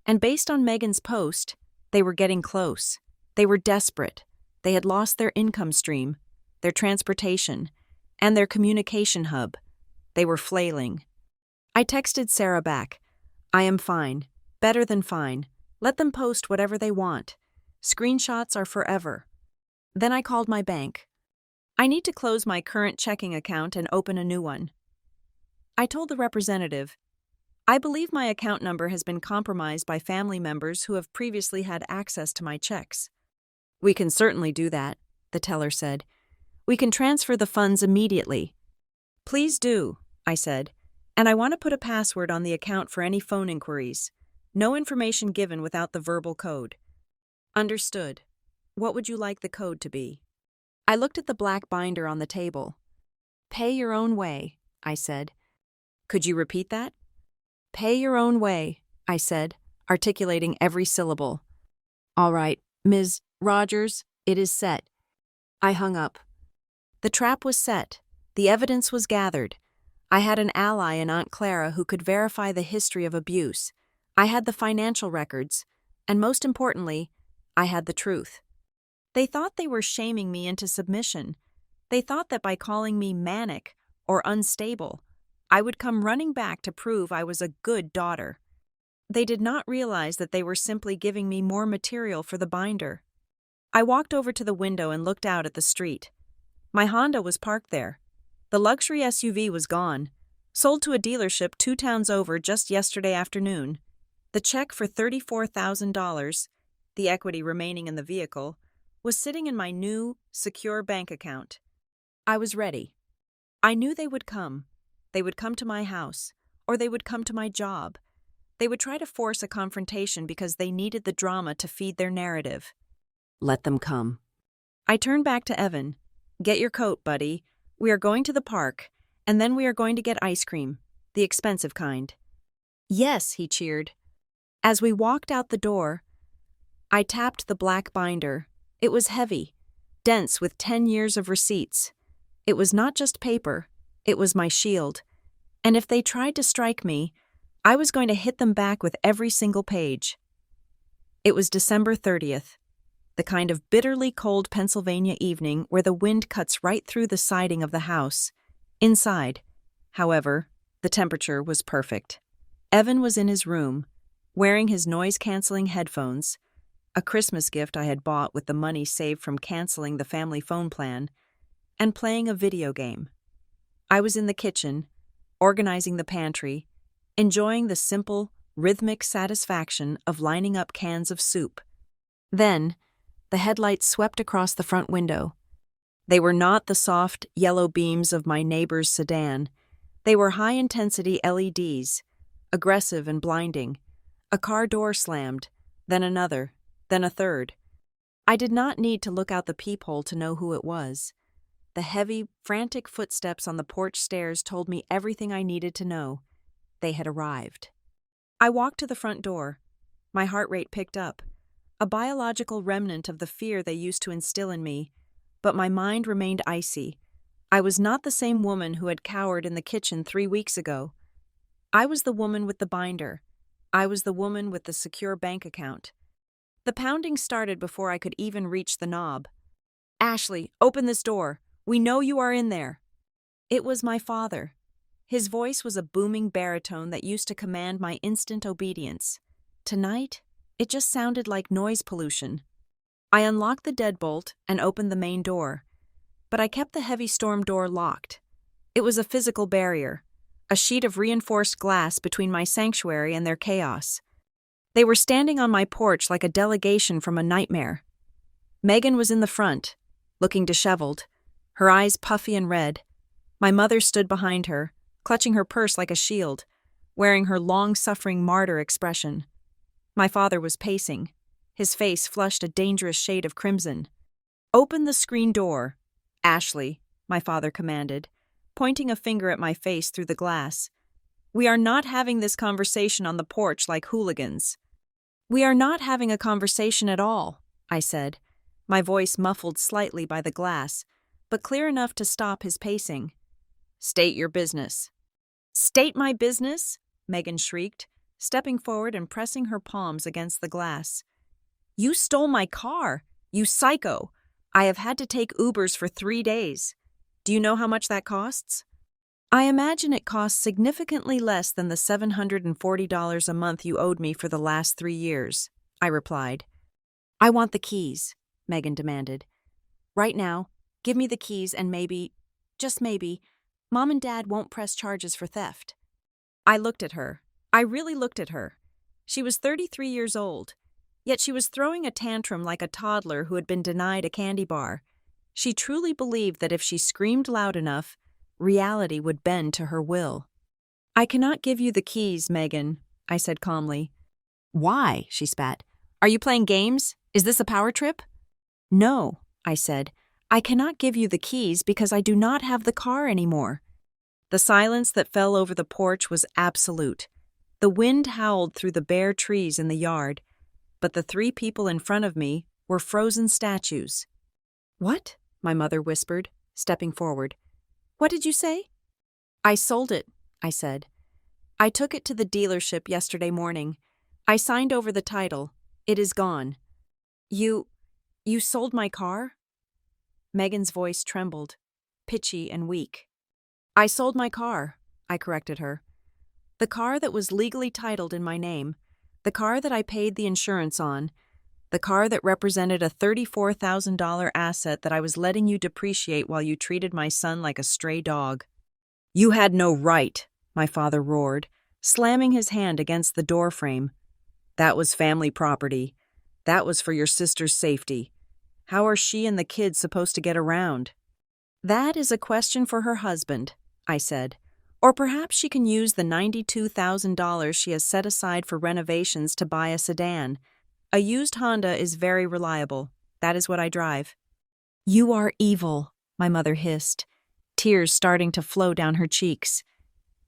And based on Megan's post, they were getting close. They were desperate. They had lost their income stream, their transportation, and their communication hub. They were flailing. I texted Sarah back. I am fine. Better than fine. Let them post whatever they want. Screenshots are forever. Then I called my bank. I need to close my current checking account and open a new one. I told the representative, I believe my account number has been compromised by family members who have previously had access to my checks. We can certainly do that, the teller said. We can transfer the funds immediately. Please do, I said, and I want to put a password on the account for any phone inquiries. No information given without the verbal code. Understood. What would you like the code to be? I looked at the black binder on the table. Pay your own way, I said. Could you repeat that? Pay your own way, I said, articulating every syllable. All right, Ms. Rogers, it is set. I hung up. The trap was set. The evidence was gathered. I had an ally in Aunt Clara who could verify the history of abuse. I had the financial records, and most importantly, I had the truth. They thought they were shaming me into submission. They thought that by calling me manic or unstable, I would come running back to prove I was a good daughter. They did not realize that they were simply giving me more material for the binder. I walked over to the window and looked out at the street. My Honda was parked there. The luxury SUV was gone, sold to a dealership 2 towns over just yesterday afternoon. The check for $34,000, the equity remaining in the vehicle, was sitting in my new, secure bank account. I was ready. I knew they would come. They would come to my house, or they would come to my job. They would try to force a confrontation because they needed the drama to feed their narrative. Let them come. I turned back to Evan. Get your coat, buddy. We are going to the park, and then we are going to get ice cream, the expensive kind. Yes, he cheered. As we walked out the door, I tapped the black binder. It was heavy, dense with 10 years of receipts. It was not just paper, it was my shield. And if they tried to strike me, I was going to hit them back with every single page. It was December 30th, the kind of bitterly cold Pennsylvania evening where the wind cuts right through the siding of the house. Inside, however, the temperature was perfect. Evan was in his room, wearing his noise-canceling headphones, a Christmas gift I had bought with the money saved from canceling the family phone plan, and playing a video game. I was in the kitchen, organizing the pantry, enjoying the simple, rhythmic satisfaction of lining up cans of soup. Then, the headlights swept across the front window. They were not the soft, yellow beams of my neighbor's sedan. They were high-intensity LEDs, aggressive and blinding. A car door slammed, then another, then a third. I did not need to look out the peephole to know who it was. The heavy, frantic footsteps on the porch stairs told me everything I needed to know. They had arrived. I walked to the front door. My heart rate picked up, a biological remnant of the fear they used to instill in me, but my mind remained icy. I was not the same woman who had cowered in the kitchen 3 weeks ago. I was the woman with the binder. I was the woman with the secure bank account. The pounding started before I could even reach the knob. Ashley, open this door. We know you are in there. It was my father. His voice was a booming baritone that used to command my instant obedience. Tonight, it just sounded like noise pollution. I unlocked the deadbolt and opened the main door, but I kept the heavy storm door locked. It was a physical barrier, a sheet of reinforced glass between my sanctuary and their chaos. They were standing on my porch like a delegation from a nightmare. Megan was in the front, looking disheveled, her eyes puffy and red. My mother stood behind her, clutching her purse like a shield, wearing her long-suffering martyr expression. My father was pacing. His face flushed a dangerous shade of crimson. Open the screen door, Ashley, my father commanded, pointing a finger at my face through the glass. We are not having this conversation on the porch like hooligans. We are not having a conversation at all, I said, my voice muffled slightly by the glass, but clear enough to stop his pacing. State your business. State my business? Megan shrieked, stepping forward and pressing her palms against the glass. "You stole my car! You psycho! I have had to take Ubers for 3 days. Do you know how much that costs?" "I imagine it costs significantly less than the $740 a month you owed me for the last 3 years," I replied. "I want the keys," Megan demanded. "Right now, give me the keys and maybe, just maybe, Mom and Dad won't press charges for theft." I looked at her. I really looked at her. She was 33 years old, yet she was throwing a tantrum like a toddler who had been denied a candy bar. She truly believed that if she screamed loud enough, reality would bend to her will. "I cannot give you the keys, Megan," I said calmly. "Why?" she spat. "Are you playing games? Is this a power trip?" "No," I said. "I cannot give you the keys because I do not have the car anymore." The silence that fell over the porch was absolute. The wind howled through the bare trees in the yard, but the 3 people in front of me were frozen statues. "What?" my mother whispered, stepping forward. "What did you say?" "I sold it," I said. "I took it to the dealership yesterday morning. I signed over the title. It is gone." You sold my car?" Megan's voice trembled, pitchy and weak. "I sold my car," I corrected her. "The car that was legally titled in my name, the car that I paid the insurance on, the car that represented a $34,000 asset that I was letting you depreciate while you treated my son like a stray dog." "You had no right," my father roared, slamming his hand against the doorframe. "That was family property. That was for your sister's safety. How are she and the kids supposed to get around?" "That is a question for her husband," I said. "Or perhaps she can use the $92,000 she has set aside for renovations to buy a sedan. A used Honda is very reliable. That is what I drive." "You are evil," my mother hissed, tears starting to flow down her cheeks.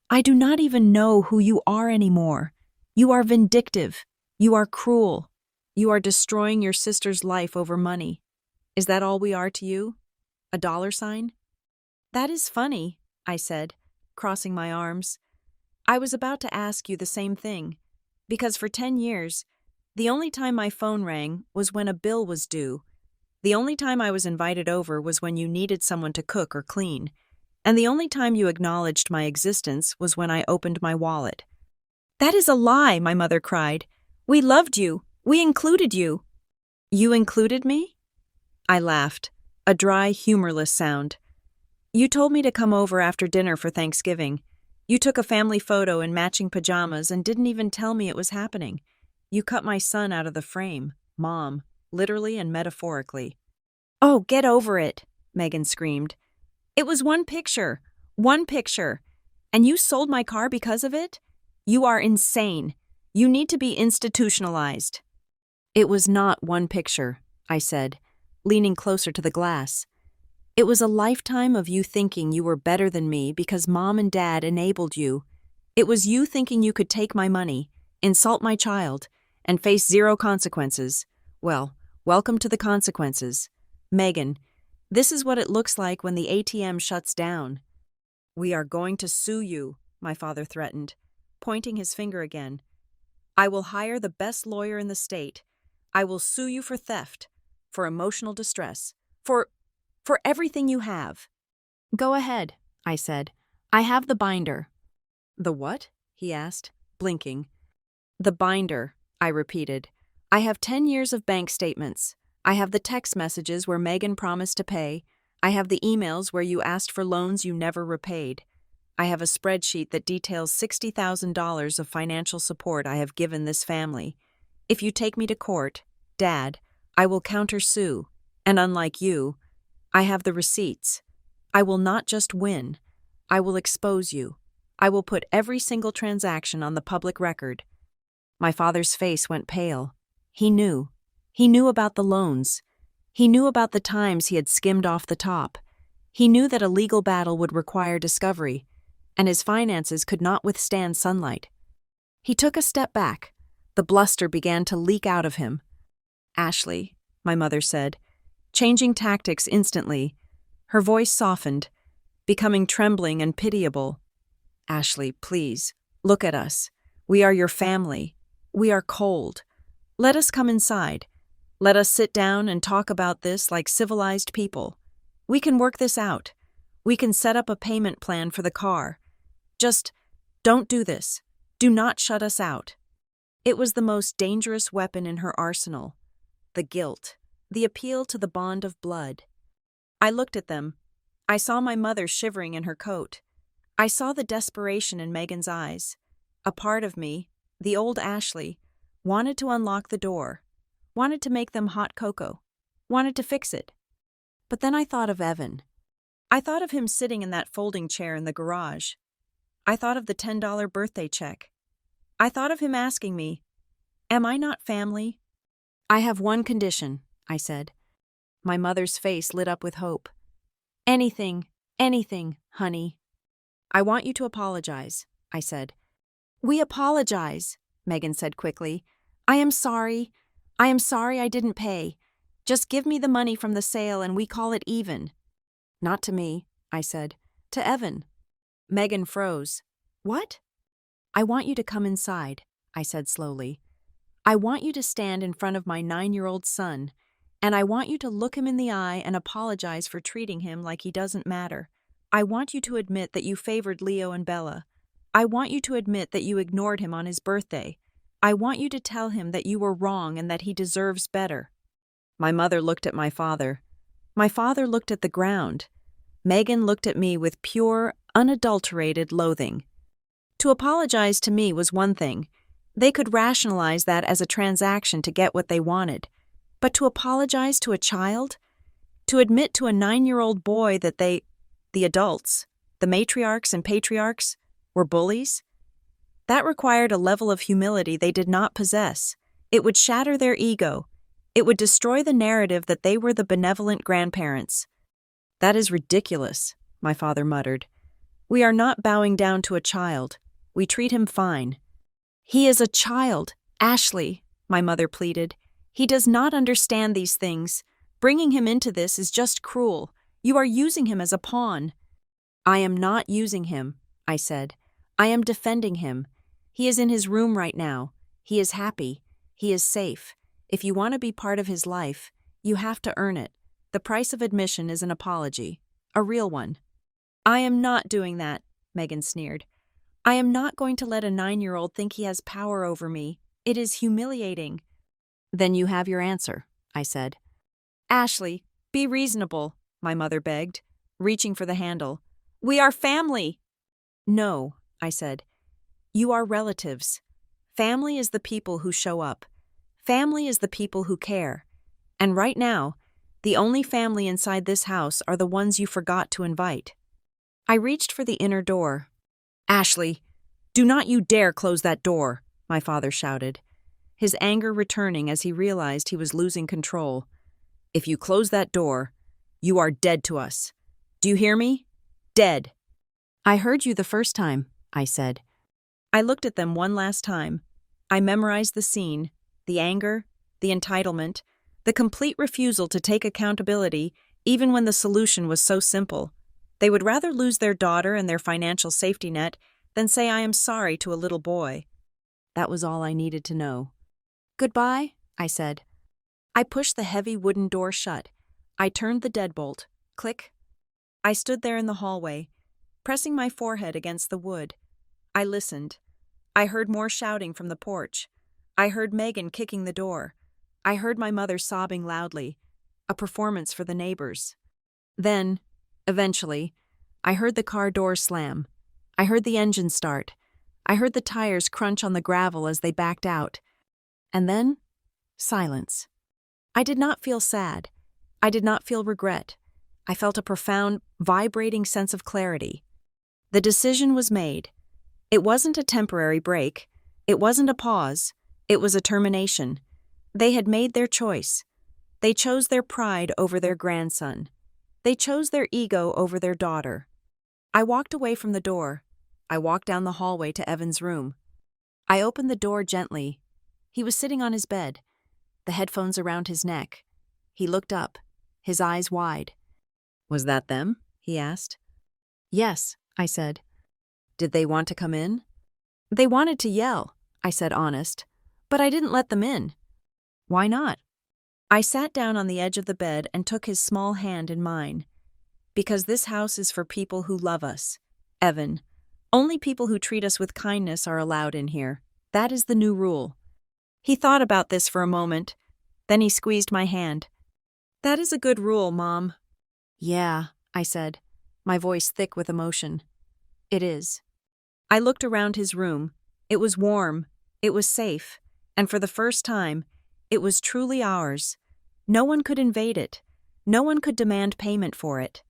"I do not even know who you are anymore. You are vindictive. You are cruel. You are destroying your sister's life over money. Is that all we are to you? A dollar sign?" "That is funny," I said, crossing my arms. "I was about to ask you the same thing, because for 10 years, the only time my phone rang was when a bill was due. The only time I was invited over was when you needed someone to cook or clean. And the only time you acknowledged my existence was when I opened my wallet." "That is a lie," my mother cried. "We loved you. We included you." "You included me?" I laughed, a dry, humorless sound. "You told me to come over after dinner for Thanksgiving. You took a family photo in matching pajamas and didn't even tell me it was happening. You cut my son out of the frame, Mom, literally and metaphorically." "Oh, get over it," Megan screamed. "It was one picture, and you sold my car because of it? You are insane. You need to be institutionalized." "It was not one picture," I said, leaning closer to the glass. "It was a lifetime of you thinking you were better than me because Mom and Dad enabled you. It was you thinking you could take my money, insult my child, and face 0 consequences. Well, welcome to the consequences. Megan, this is what it looks like when the ATM shuts down." "We are going to sue you," my father threatened, pointing his finger again. "I will hire the best lawyer in the state. I will sue you for theft, for emotional distress, for everything you have." "Go ahead," I said. "I have the binder." "The what?" he asked, blinking. "The binder," I repeated. "I have 10 years of bank statements. I have the text messages where Megan promised to pay. I have the emails where you asked for loans you never repaid. I have a spreadsheet that details $60,000 of financial support I have given this family. If you take me to court, Dad, I will countersue, and unlike you, I have the receipts. I will not just win. I will expose you. I will put every single transaction on the public record." My father's face went pale. He knew. He knew about the loans. He knew about the times he had skimmed off the top. He knew that a legal battle would require discovery, and his finances could not withstand sunlight. He took a step back. The bluster began to leak out of him. "Ashley," my mother said, changing tactics instantly. Her voice softened, becoming trembling and pitiable. "Ashley, please, look at us. We are your family. We are cold. Let us come inside. Let us sit down and talk about this like civilized people. We can work this out. We can set up a payment plan for the car. Just don't do this. Do not shut us out." It was the most dangerous weapon in her arsenal. The guilt. The appeal to the bond of blood. I looked at them. I saw my mother shivering in her coat. I saw the desperation in Megan's eyes. A part of me, the old Ashley, wanted to unlock the door, wanted to make them hot cocoa, wanted to fix it. But then I thought of Evan. I thought of him sitting in that folding chair in the garage. I thought of the $10 birthday check. I thought of him asking me, "Am I not family?" "I have one condition," I said. My mother's face lit up with hope. Anything, honey." "I want you to apologize," I said. "We apologize," Megan said quickly. I am sorry I didn't pay. Just give me the money from the sale and we call it even." "Not to me," I said. "To Evan." Megan froze. "What?" "I want you to come inside," I said slowly. "I want you to stand in front of my 9-year-old son, and I want you to look him in the eye and apologize for treating him like he doesn't matter. I want you to admit that you favored Leo and Bella. I want you to admit that you ignored him on his birthday. I want you to tell him that you were wrong and that he deserves better." My mother looked at my father. My father looked at the ground. Megan looked at me with pure, unadulterated loathing. To apologize to me was one thing. They could rationalize that as a transaction to get what they wanted. But to apologize to a child? To admit to a 9-year-old boy that the adults, the matriarchs and patriarchs, were bullies? That required a level of humility they did not possess. It would shatter their ego. It would destroy the narrative that they were the benevolent grandparents. "That is ridiculous," my father muttered. "We are not bowing down to a child. We treat him fine." "He is a child, Ashley," my mother pleaded. "He does not understand these things. Bringing him into this is just cruel. You are using him as a pawn." "I am not using him," I said. "I am defending him. He is in his room right now. He is happy. He is safe. If you want to be part of his life, you have to earn it. The price of admission is an apology. A real one." "I am not doing that," Megan sneered. "I am not going to let a 9-year-old think he has power over me. It is humiliating." "Then you have your answer," I said. "Ashley, be reasonable," my mother begged, reaching for the handle. "We are family." "No," I said. "You are relatives. Family is the people who show up. Family is the people who care. And right now, the only family inside this house are the ones you forgot to invite." I reached for the inner door. "Ashley, do not you dare close that door," my father shouted, his anger returning as he realized he was losing control. "If you close that door, you are dead to us. Do you hear me? Dead." "I heard you the first time," I said. I looked at them one last time. I memorized the scene, the anger, the entitlement, the complete refusal to take accountability even when the solution was so simple. They would rather lose their daughter and their financial safety net than say I am sorry to a little boy. That was all I needed to know. "Goodbye," I said. I pushed the heavy wooden door shut. I turned the deadbolt. Click. I stood there in the hallway, pressing my forehead against the wood. I listened. I heard more shouting from the porch. I heard Megan kicking the door. I heard my mother sobbing loudly. A performance for the neighbors. Then, eventually, I heard the car door slam. I heard the engine start. I heard the tires crunch on the gravel as they backed out. And then, silence. I did not feel sad. I did not feel regret. I felt a profound, vibrating sense of clarity. The decision was made. It wasn't a temporary break. It wasn't a pause. It was a termination. They had made their choice. They chose their pride over their grandson. They chose their ego over their daughter. I walked away from the door. I walked down the hallway to Evan's room. I opened the door gently. He was sitting on his bed, the headphones around his neck. He looked up, his eyes wide. "Was that them?" he asked. "Yes," I said. "Did they want to come in?" "They wanted to yell," I said, honest. But I didn't let them in. Why not? I sat down on the edge of the bed and took his small hand in mine. Because this house is for people who love us. Evan, only people who treat us with kindness are allowed in here. That is the new rule. He thought about this for a moment. Then he squeezed my hand. That is a good rule, Mom. Yeah, I said, my voice thick with emotion. It is. I looked around his room. It was warm. It was safe. And for the first time, it was truly ours. No one could invade it. No one could demand payment for it.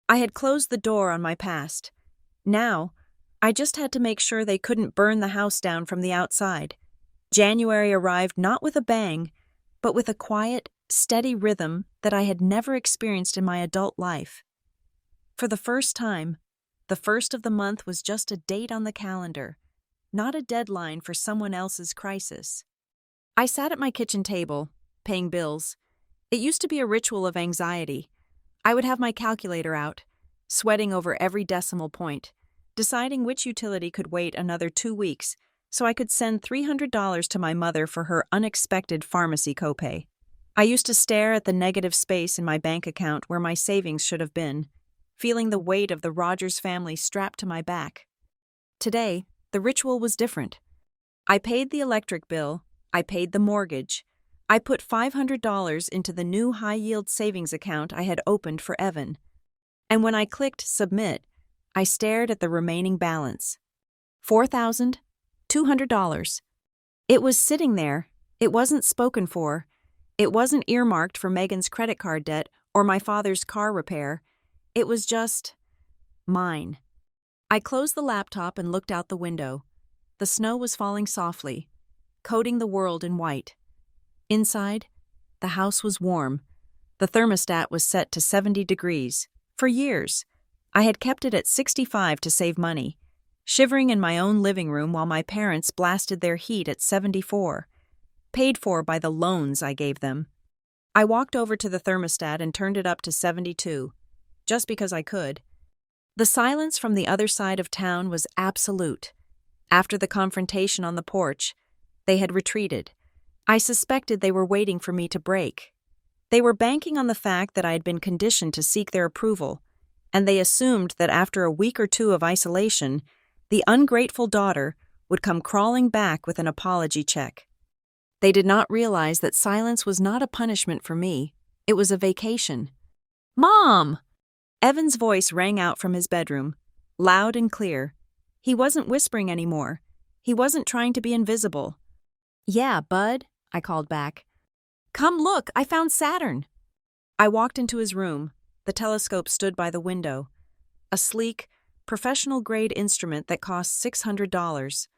I had closed the door on my past. Now, I just had to make sure they couldn't burn the house down from the outside. January arrived not with a bang, but with a quiet, steady rhythm that I had never experienced in my adult life. For the first time, the first of the month was just a date on the calendar, not a deadline for someone else's crisis. I sat at my kitchen table, paying bills. It used to be a ritual of anxiety. I would have my calculator out, sweating over every decimal point, deciding which utility could wait another 2 weeks so I could send $300 to my mother for her unexpected pharmacy copay. I used to stare at the negative space in my bank account where my savings should have been, feeling the weight of the Rogers family strapped to my back. Today, the ritual was different. I paid the electric bill, I paid the mortgage, I put $500 into the new high-yield savings account I had opened for Evan. And when I clicked Submit, I stared at the remaining balance. $4,200. It was sitting there. It wasn't spoken for. It wasn't earmarked for Megan's credit card debt or my father's car repair. It was just mine. I closed the laptop and looked out the window. The snow was falling softly, coating the world in white. Inside, the house was warm. The thermostat was set to 70 degrees. For years, I had kept it at 65 to save money, shivering in my own living room while my parents blasted their heat at 74, paid for by the loans I gave them. I walked over to the thermostat and turned it up to 72, just because I could. The silence from the other side of town was absolute. After the confrontation on the porch, they had retreated. I suspected they were waiting for me to break. They were banking on the fact that I had been conditioned to seek their approval, and they assumed that after a week or two of isolation, the ungrateful daughter would come crawling back with an apology check. They did not realize that silence was not a punishment for me. It was a vacation. Mom! Evan's voice rang out from his bedroom, loud and clear. He wasn't whispering anymore. He wasn't trying to be invisible. Yeah, bud, I called back. Come look, I found Saturn. I walked into his room. The telescope stood by the window. A sleek, professional-grade instrument that cost $600.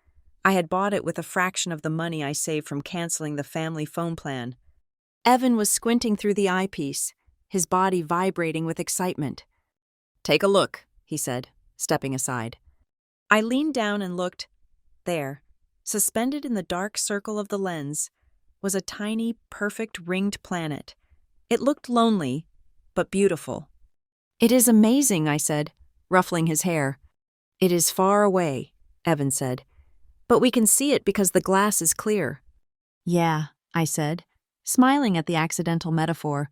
I had bought it with a fraction of the money I saved from canceling the family phone plan. Evan was squinting through the eyepiece, his body vibrating with excitement. Take a look, he said, stepping aside. I leaned down and looked. There, suspended in the dark circle of the lens, was a tiny, perfect ringed planet. It looked lonely, but beautiful. It is amazing, I said, ruffling his hair. It is far away, Evan said, but we can see it because the glass is clear. Yeah, I said, smiling at the accidental metaphor.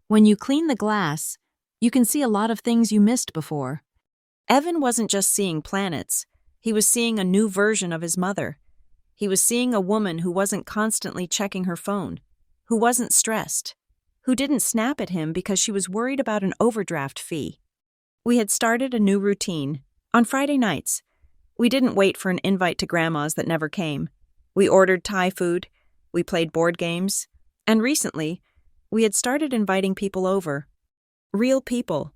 When you clean the glass, you can see a lot of things you missed before. Evan wasn't just seeing planets. He was seeing a new version of his mother. He was seeing a woman who wasn't constantly checking her phone, who wasn't stressed, who didn't snap at him because she was worried about an overdraft fee. We had started a new routine. On Friday nights, we didn't wait for an invite to Grandma's that never came. We ordered Thai food, we played board games, and recently, we had started inviting people over. Real people.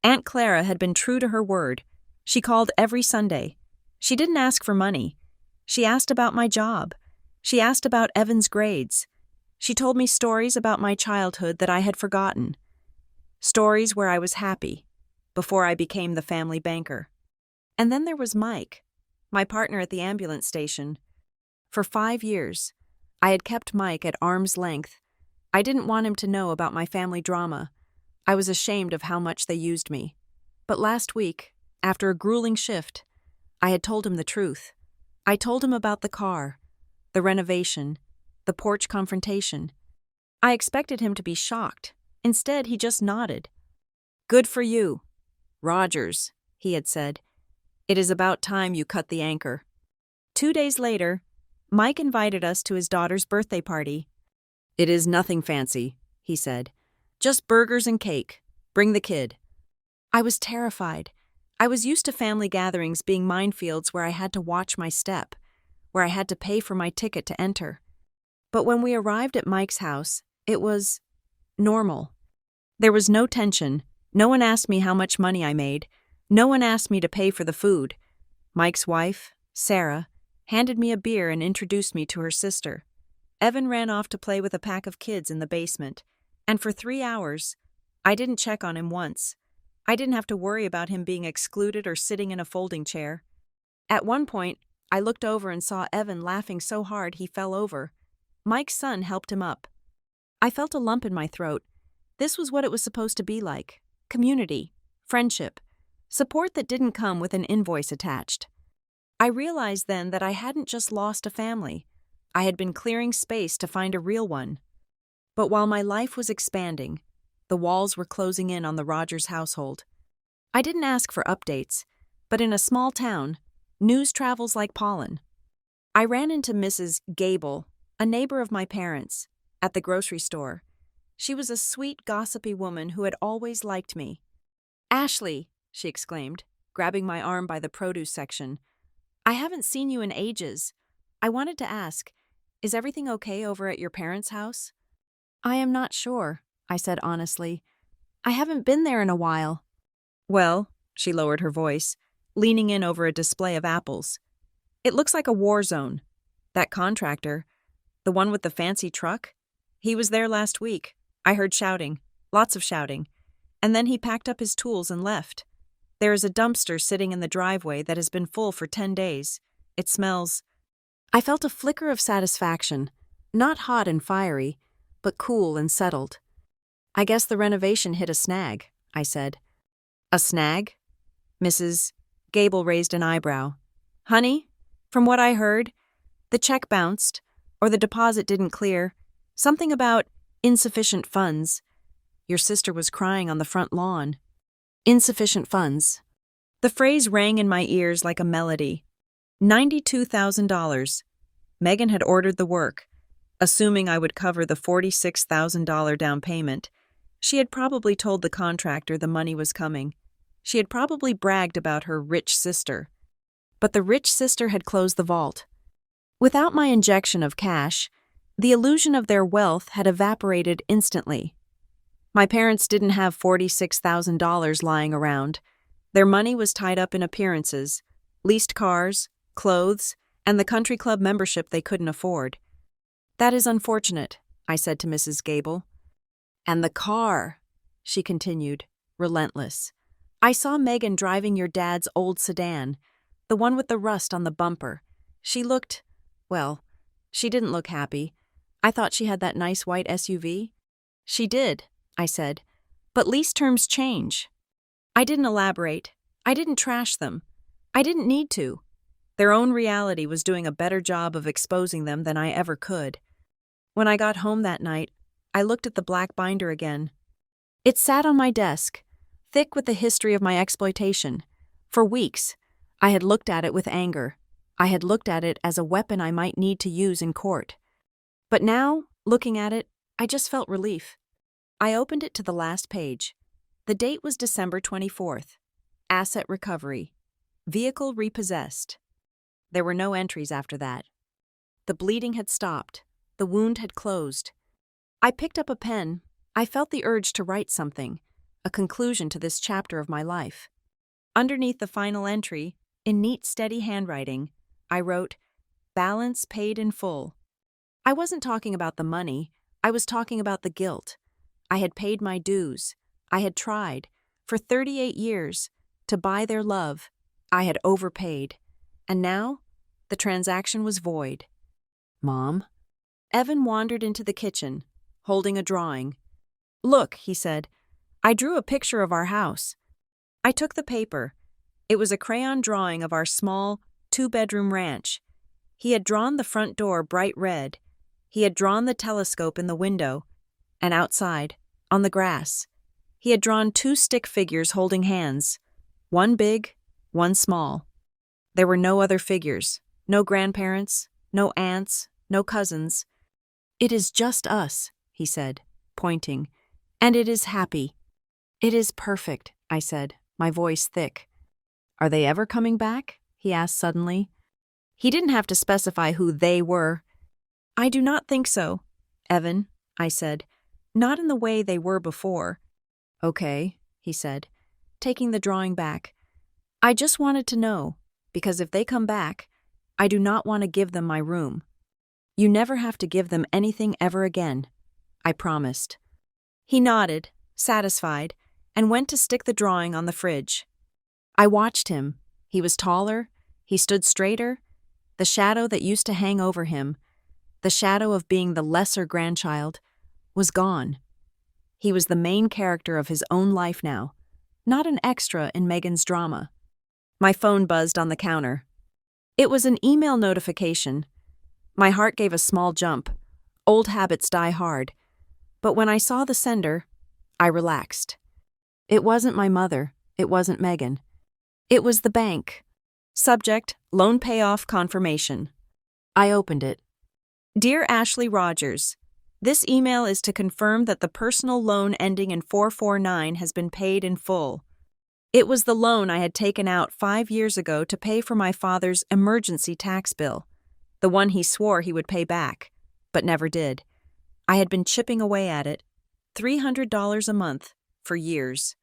Aunt Clara had been true to her word. She called every Sunday. She didn't ask for money. She asked about my job. She asked about Evan's grades. She told me stories about my childhood that I had forgotten. Stories where I was happy, before I became the family banker. And then there was Mike, my partner at the ambulance station. For 5 years, I had kept Mike at arm's length. I didn't want him to know about my family drama. I was ashamed of how much they used me. But last week, after a grueling shift, I had told him the truth. I told him about the car, the renovation, the porch confrontation. I expected him to be shocked. Instead, he just nodded. "Good for you. Rogers," he had said. "It is about time you cut the anchor." 2 days later, Mike invited us to his daughter's birthday party. "It is nothing fancy," he said. "Just burgers and cake. Bring the kid." I was terrified. I was used to family gatherings being minefields where I had to watch my step, where I had to pay for my ticket to enter. But when we arrived at Mike's house, it was normal. There was no tension. No one asked me how much money I made. No one asked me to pay for the food. Mike's wife, Sarah, handed me a beer and introduced me to her sister. Evan ran off to play with a pack of kids in the basement, and for 3 hours, I didn't check on him once. I didn't have to worry about him being excluded or sitting in a folding chair. At one point, I looked over and saw Evan laughing so hard he fell over. Mike's son helped him up. I felt a lump in my throat. This was what it was supposed to be like: community, friendship, support that didn't come with an invoice attached. I realized then that I hadn't just lost a family. I had been clearing space to find a real one. But while my life was expanding, the walls were closing in on the Rogers household. I didn't ask for updates, but in a small town, news travels like pollen. I ran into Mrs. Gable, a neighbor of my parents, at the grocery store. She was a sweet, gossipy woman who had always liked me. "Ashley," she exclaimed, grabbing my arm by the produce section. "I haven't seen you in ages. I wanted to ask, is everything okay over at your parents' house?" "I am not sure," I said honestly. "I haven't been there in a while." "Well," she lowered her voice, leaning in over a display of apples. "It looks like a war zone. That contractor, the one with the fancy truck, he was there last week. I heard shouting, lots of shouting, and then he packed up his tools and left. There is a dumpster sitting in the driveway that has been full for 10 days. It smells." I felt a flicker of satisfaction, not hot and fiery, but cool and settled. "I guess the renovation hit a snag," I said. "A snag?" Mrs. Gable raised an eyebrow. "Honey, from what I heard, the check bounced, or the deposit didn't clear. Something about insufficient funds. Your sister was crying on the front lawn." Insufficient funds. The phrase rang in my ears like a melody. $92,000. Megan had ordered the work, assuming I would cover the $46,000 down payment. She had probably told the contractor the money was coming. She had probably bragged about her rich sister. But the rich sister had closed the vault. Without my injection of cash, the illusion of their wealth had evaporated instantly. My parents didn't have $46,000 lying around. Their money was tied up in appearances, leased cars, clothes, and the country club membership they couldn't afford. "That is unfortunate," I said to Mrs. Gable. "And the car," she continued, relentless. "I saw Megan driving your dad's old sedan, the one with the rust on the bumper. She looked, well, she didn't look happy. I thought she had that nice white SUV." "She did," I said, "but lease terms change." I didn't elaborate. I didn't trash them. I didn't need to. Their own reality was doing a better job of exposing them than I ever could. When I got home that night, I looked at the black binder again. It sat on my desk, thick with the history of my exploitation. For weeks, I had looked at it with anger. I had looked at it as a weapon I might need to use in court. But now, looking at it, I just felt relief. I opened it to the last page. The date was December 24th. Asset recovery. Vehicle repossessed. There were no entries after that. The bleeding had stopped. The wound had closed. I picked up a pen. I felt the urge to write something, a conclusion to this chapter of my life. Underneath the final entry, in neat, steady handwriting, I wrote, "Balance paid in full." I wasn't talking about the money. I was talking about the guilt. I had paid my dues. I had tried, for 38 years, to buy their love. I had overpaid. And now, the transaction was void. "Mom?" Evan wandered into the kitchen, holding a drawing. "Look," he said, "I drew a picture of our house." I took the paper. It was a crayon drawing of our small, 2-bedroom ranch. He had drawn the front door bright red. He had drawn the telescope in the window. And outside, on the grass, he had drawn 2 stick figures holding hands, one big, one small. There were no other figures, no grandparents, no aunts, no cousins. "It is just us," he said, pointing, "and it is happy." "It is perfect," I said, my voice thick. "Are they ever coming back?" he asked suddenly. He didn't have to specify who they were. "I do not think so, Evan," I said. "Not in the way they were before." "Okay," he said, taking the drawing back. "I just wanted to know, because if they come back, I do not want to give them my room." "You never have to give them anything ever again," I promised. He nodded, satisfied, and went to stick the drawing on the fridge. I watched him. He was taller, he stood straighter. The shadow that used to hang over him, the shadow of being the lesser grandchild, was gone. He was the main character of his own life now, not an extra in Megan's drama. My phone buzzed on the counter. It was an email notification. My heart gave a small jump. Old habits die hard. But when I saw the sender, I relaxed. It wasn't my mother. It wasn't Megan. It was the bank. Subject, loan payoff confirmation. I opened it. "Dear Ashley Rogers, this email is to confirm that the personal loan ending in 449 has been paid in full. It was the loan I had taken out 5 years ago to pay for my father's emergency tax bill, the one he swore he would pay back, but never did. I had been chipping away at it, $300 a month, for years.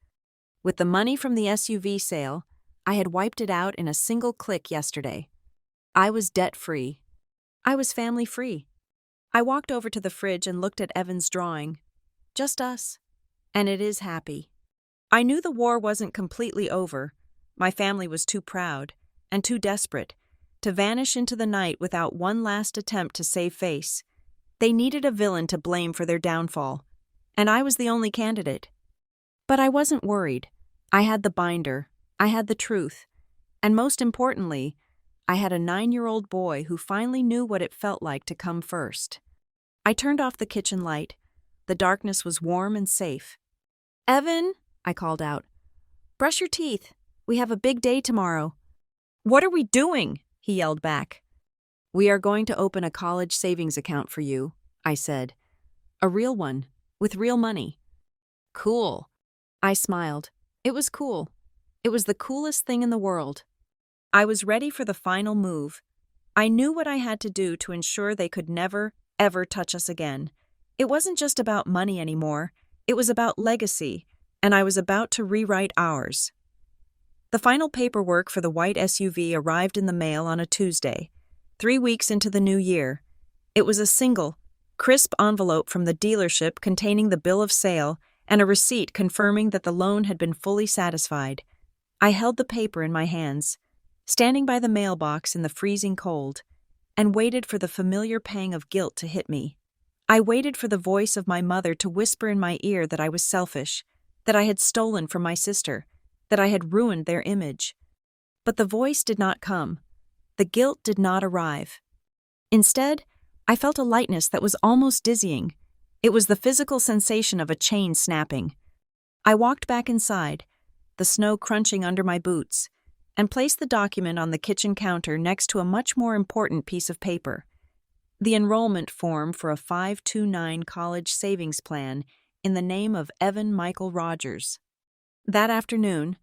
With the money from the SUV sale, I had wiped it out in a single click yesterday. I was debt-free. I was family-free. I walked over to the fridge and looked at Evan's drawing. Just us. And it is happy. I knew the war wasn't completely over. My family was too proud, and too desperate, to vanish into the night without one last attempt to save face. They needed a villain to blame for their downfall, and I was the only candidate. But I wasn't worried. I had the binder. I had the truth. And most importantly, I had a 9-year-old boy who finally knew what it felt like to come first. I turned off the kitchen light. The darkness was warm and safe. "Evan," I called out, "brush your teeth. We have a big day tomorrow." "What are we doing?" he yelled back. "We are going to open a college savings account for you," I said. "A real one, with real money." "Cool." I smiled. It was cool. It was the coolest thing in the world. I was ready for the final move. I knew what I had to do to ensure they could never, ever touch us again. It wasn't just about money anymore. It was about legacy, and I was about to rewrite ours. The final paperwork for the white SUV arrived in the mail on a Tuesday, 3 weeks into the new year. It was a single, crisp envelope from the dealership containing the bill of sale and a receipt confirming that the loan had been fully satisfied. I held the paper in my hands, standing by the mailbox in the freezing cold, and waited for the familiar pang of guilt to hit me. I waited for the voice of my mother to whisper in my ear that I was selfish, that I had stolen from my sister, that I had ruined their image. But the voice did not come. The guilt did not arrive. Instead, I felt a lightness that was almost dizzying. It was the physical sensation of a chain snapping. I walked back inside, the snow crunching under my boots, and placed the document on the kitchen counter next to a much more important piece of paper. The enrollment form for a 529 college savings plan in the name of Evan Michael Rogers. That afternoon,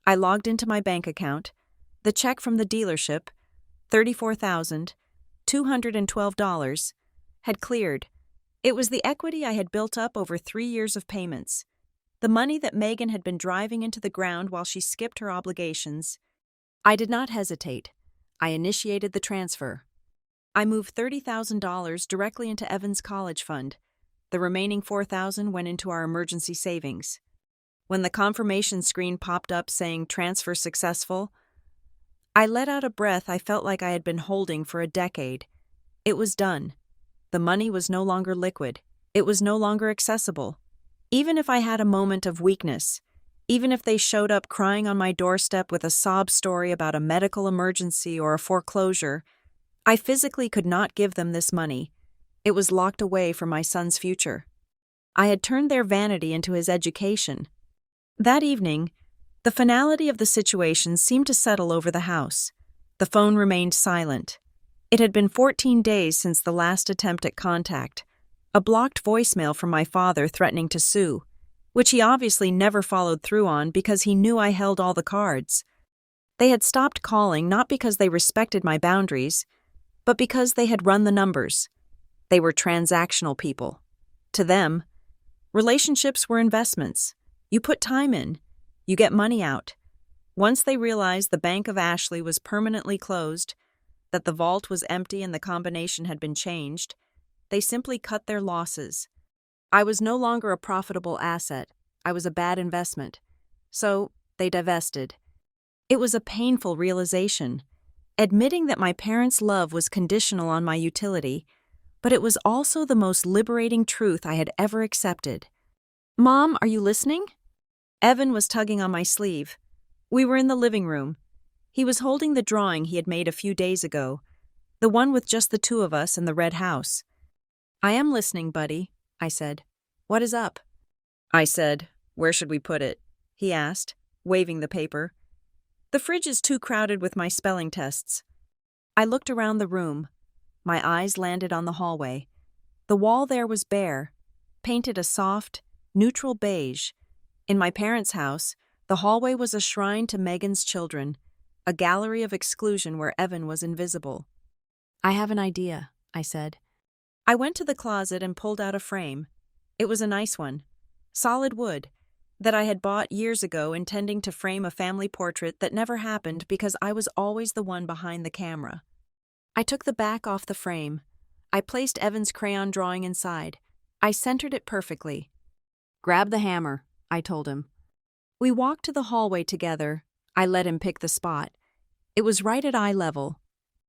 I logged into my bank account. The check from the dealership, $34,212, had cleared. It was the equity I had built up over 3 years of payments. The money that Megan had been driving into the ground while she skipped her obligations. I did not hesitate. I initiated the transfer. I moved $30,000 directly into Evan's college fund. The remaining $4,000 went into our emergency savings. When the confirmation screen popped up saying transfer successful, I let out a breath I felt like I had been holding for a decade. It was done. The money was no longer liquid. It was no longer accessible. Even if I had a moment of weakness, even if they showed up crying on my doorstep with a sob story about a medical emergency or a foreclosure, I physically could not give them this money. It was locked away for my son's future. I had turned their vanity into his education. That evening, the finality of the situation seemed to settle over the house. The phone remained silent. It had been 14 days since the last attempt at contact, a blocked voicemail from my father threatening to sue, which he obviously never followed through on because he knew I held all the cards. They had stopped calling not because they respected my boundaries, but because they had run the numbers. They were transactional people. To them, relationships were investments. You put time in, you get money out. Once they realized the Bank of Ashley was permanently closed, that the vault was empty and the combination had been changed, they simply cut their losses. I was no longer a profitable asset. I was a bad investment. So, they divested. It was a painful realization, admitting that my parents' love was conditional on my utility, but it was also the most liberating truth I had ever accepted. "Mom, are you listening?" Evan was tugging on my sleeve. We were in the living room. He was holding the drawing he had made a few days ago, the one with just the two of us and the red house. "I am listening, buddy," I said. "What is up?" I said, "Where should we put it?" he asked, waving the paper. "The fridge is too crowded with my spelling tests." I looked around the room. My eyes landed on the hallway. The wall there was bare, painted a soft, neutral beige. In my parents' house, the hallway was a shrine to Megan's children, a gallery of exclusion where Evan was invisible. "I have an idea," I said. I went to the closet and pulled out a frame. It was a nice one, solid wood, that I had bought years ago intending to frame a family portrait that never happened because I was always the one behind the camera. I took the back off the frame. I placed Evan's crayon drawing inside. I centered it perfectly. "Grab the hammer," I told him. We walked to the hallway together. I let him pick the spot. It was right at eye level,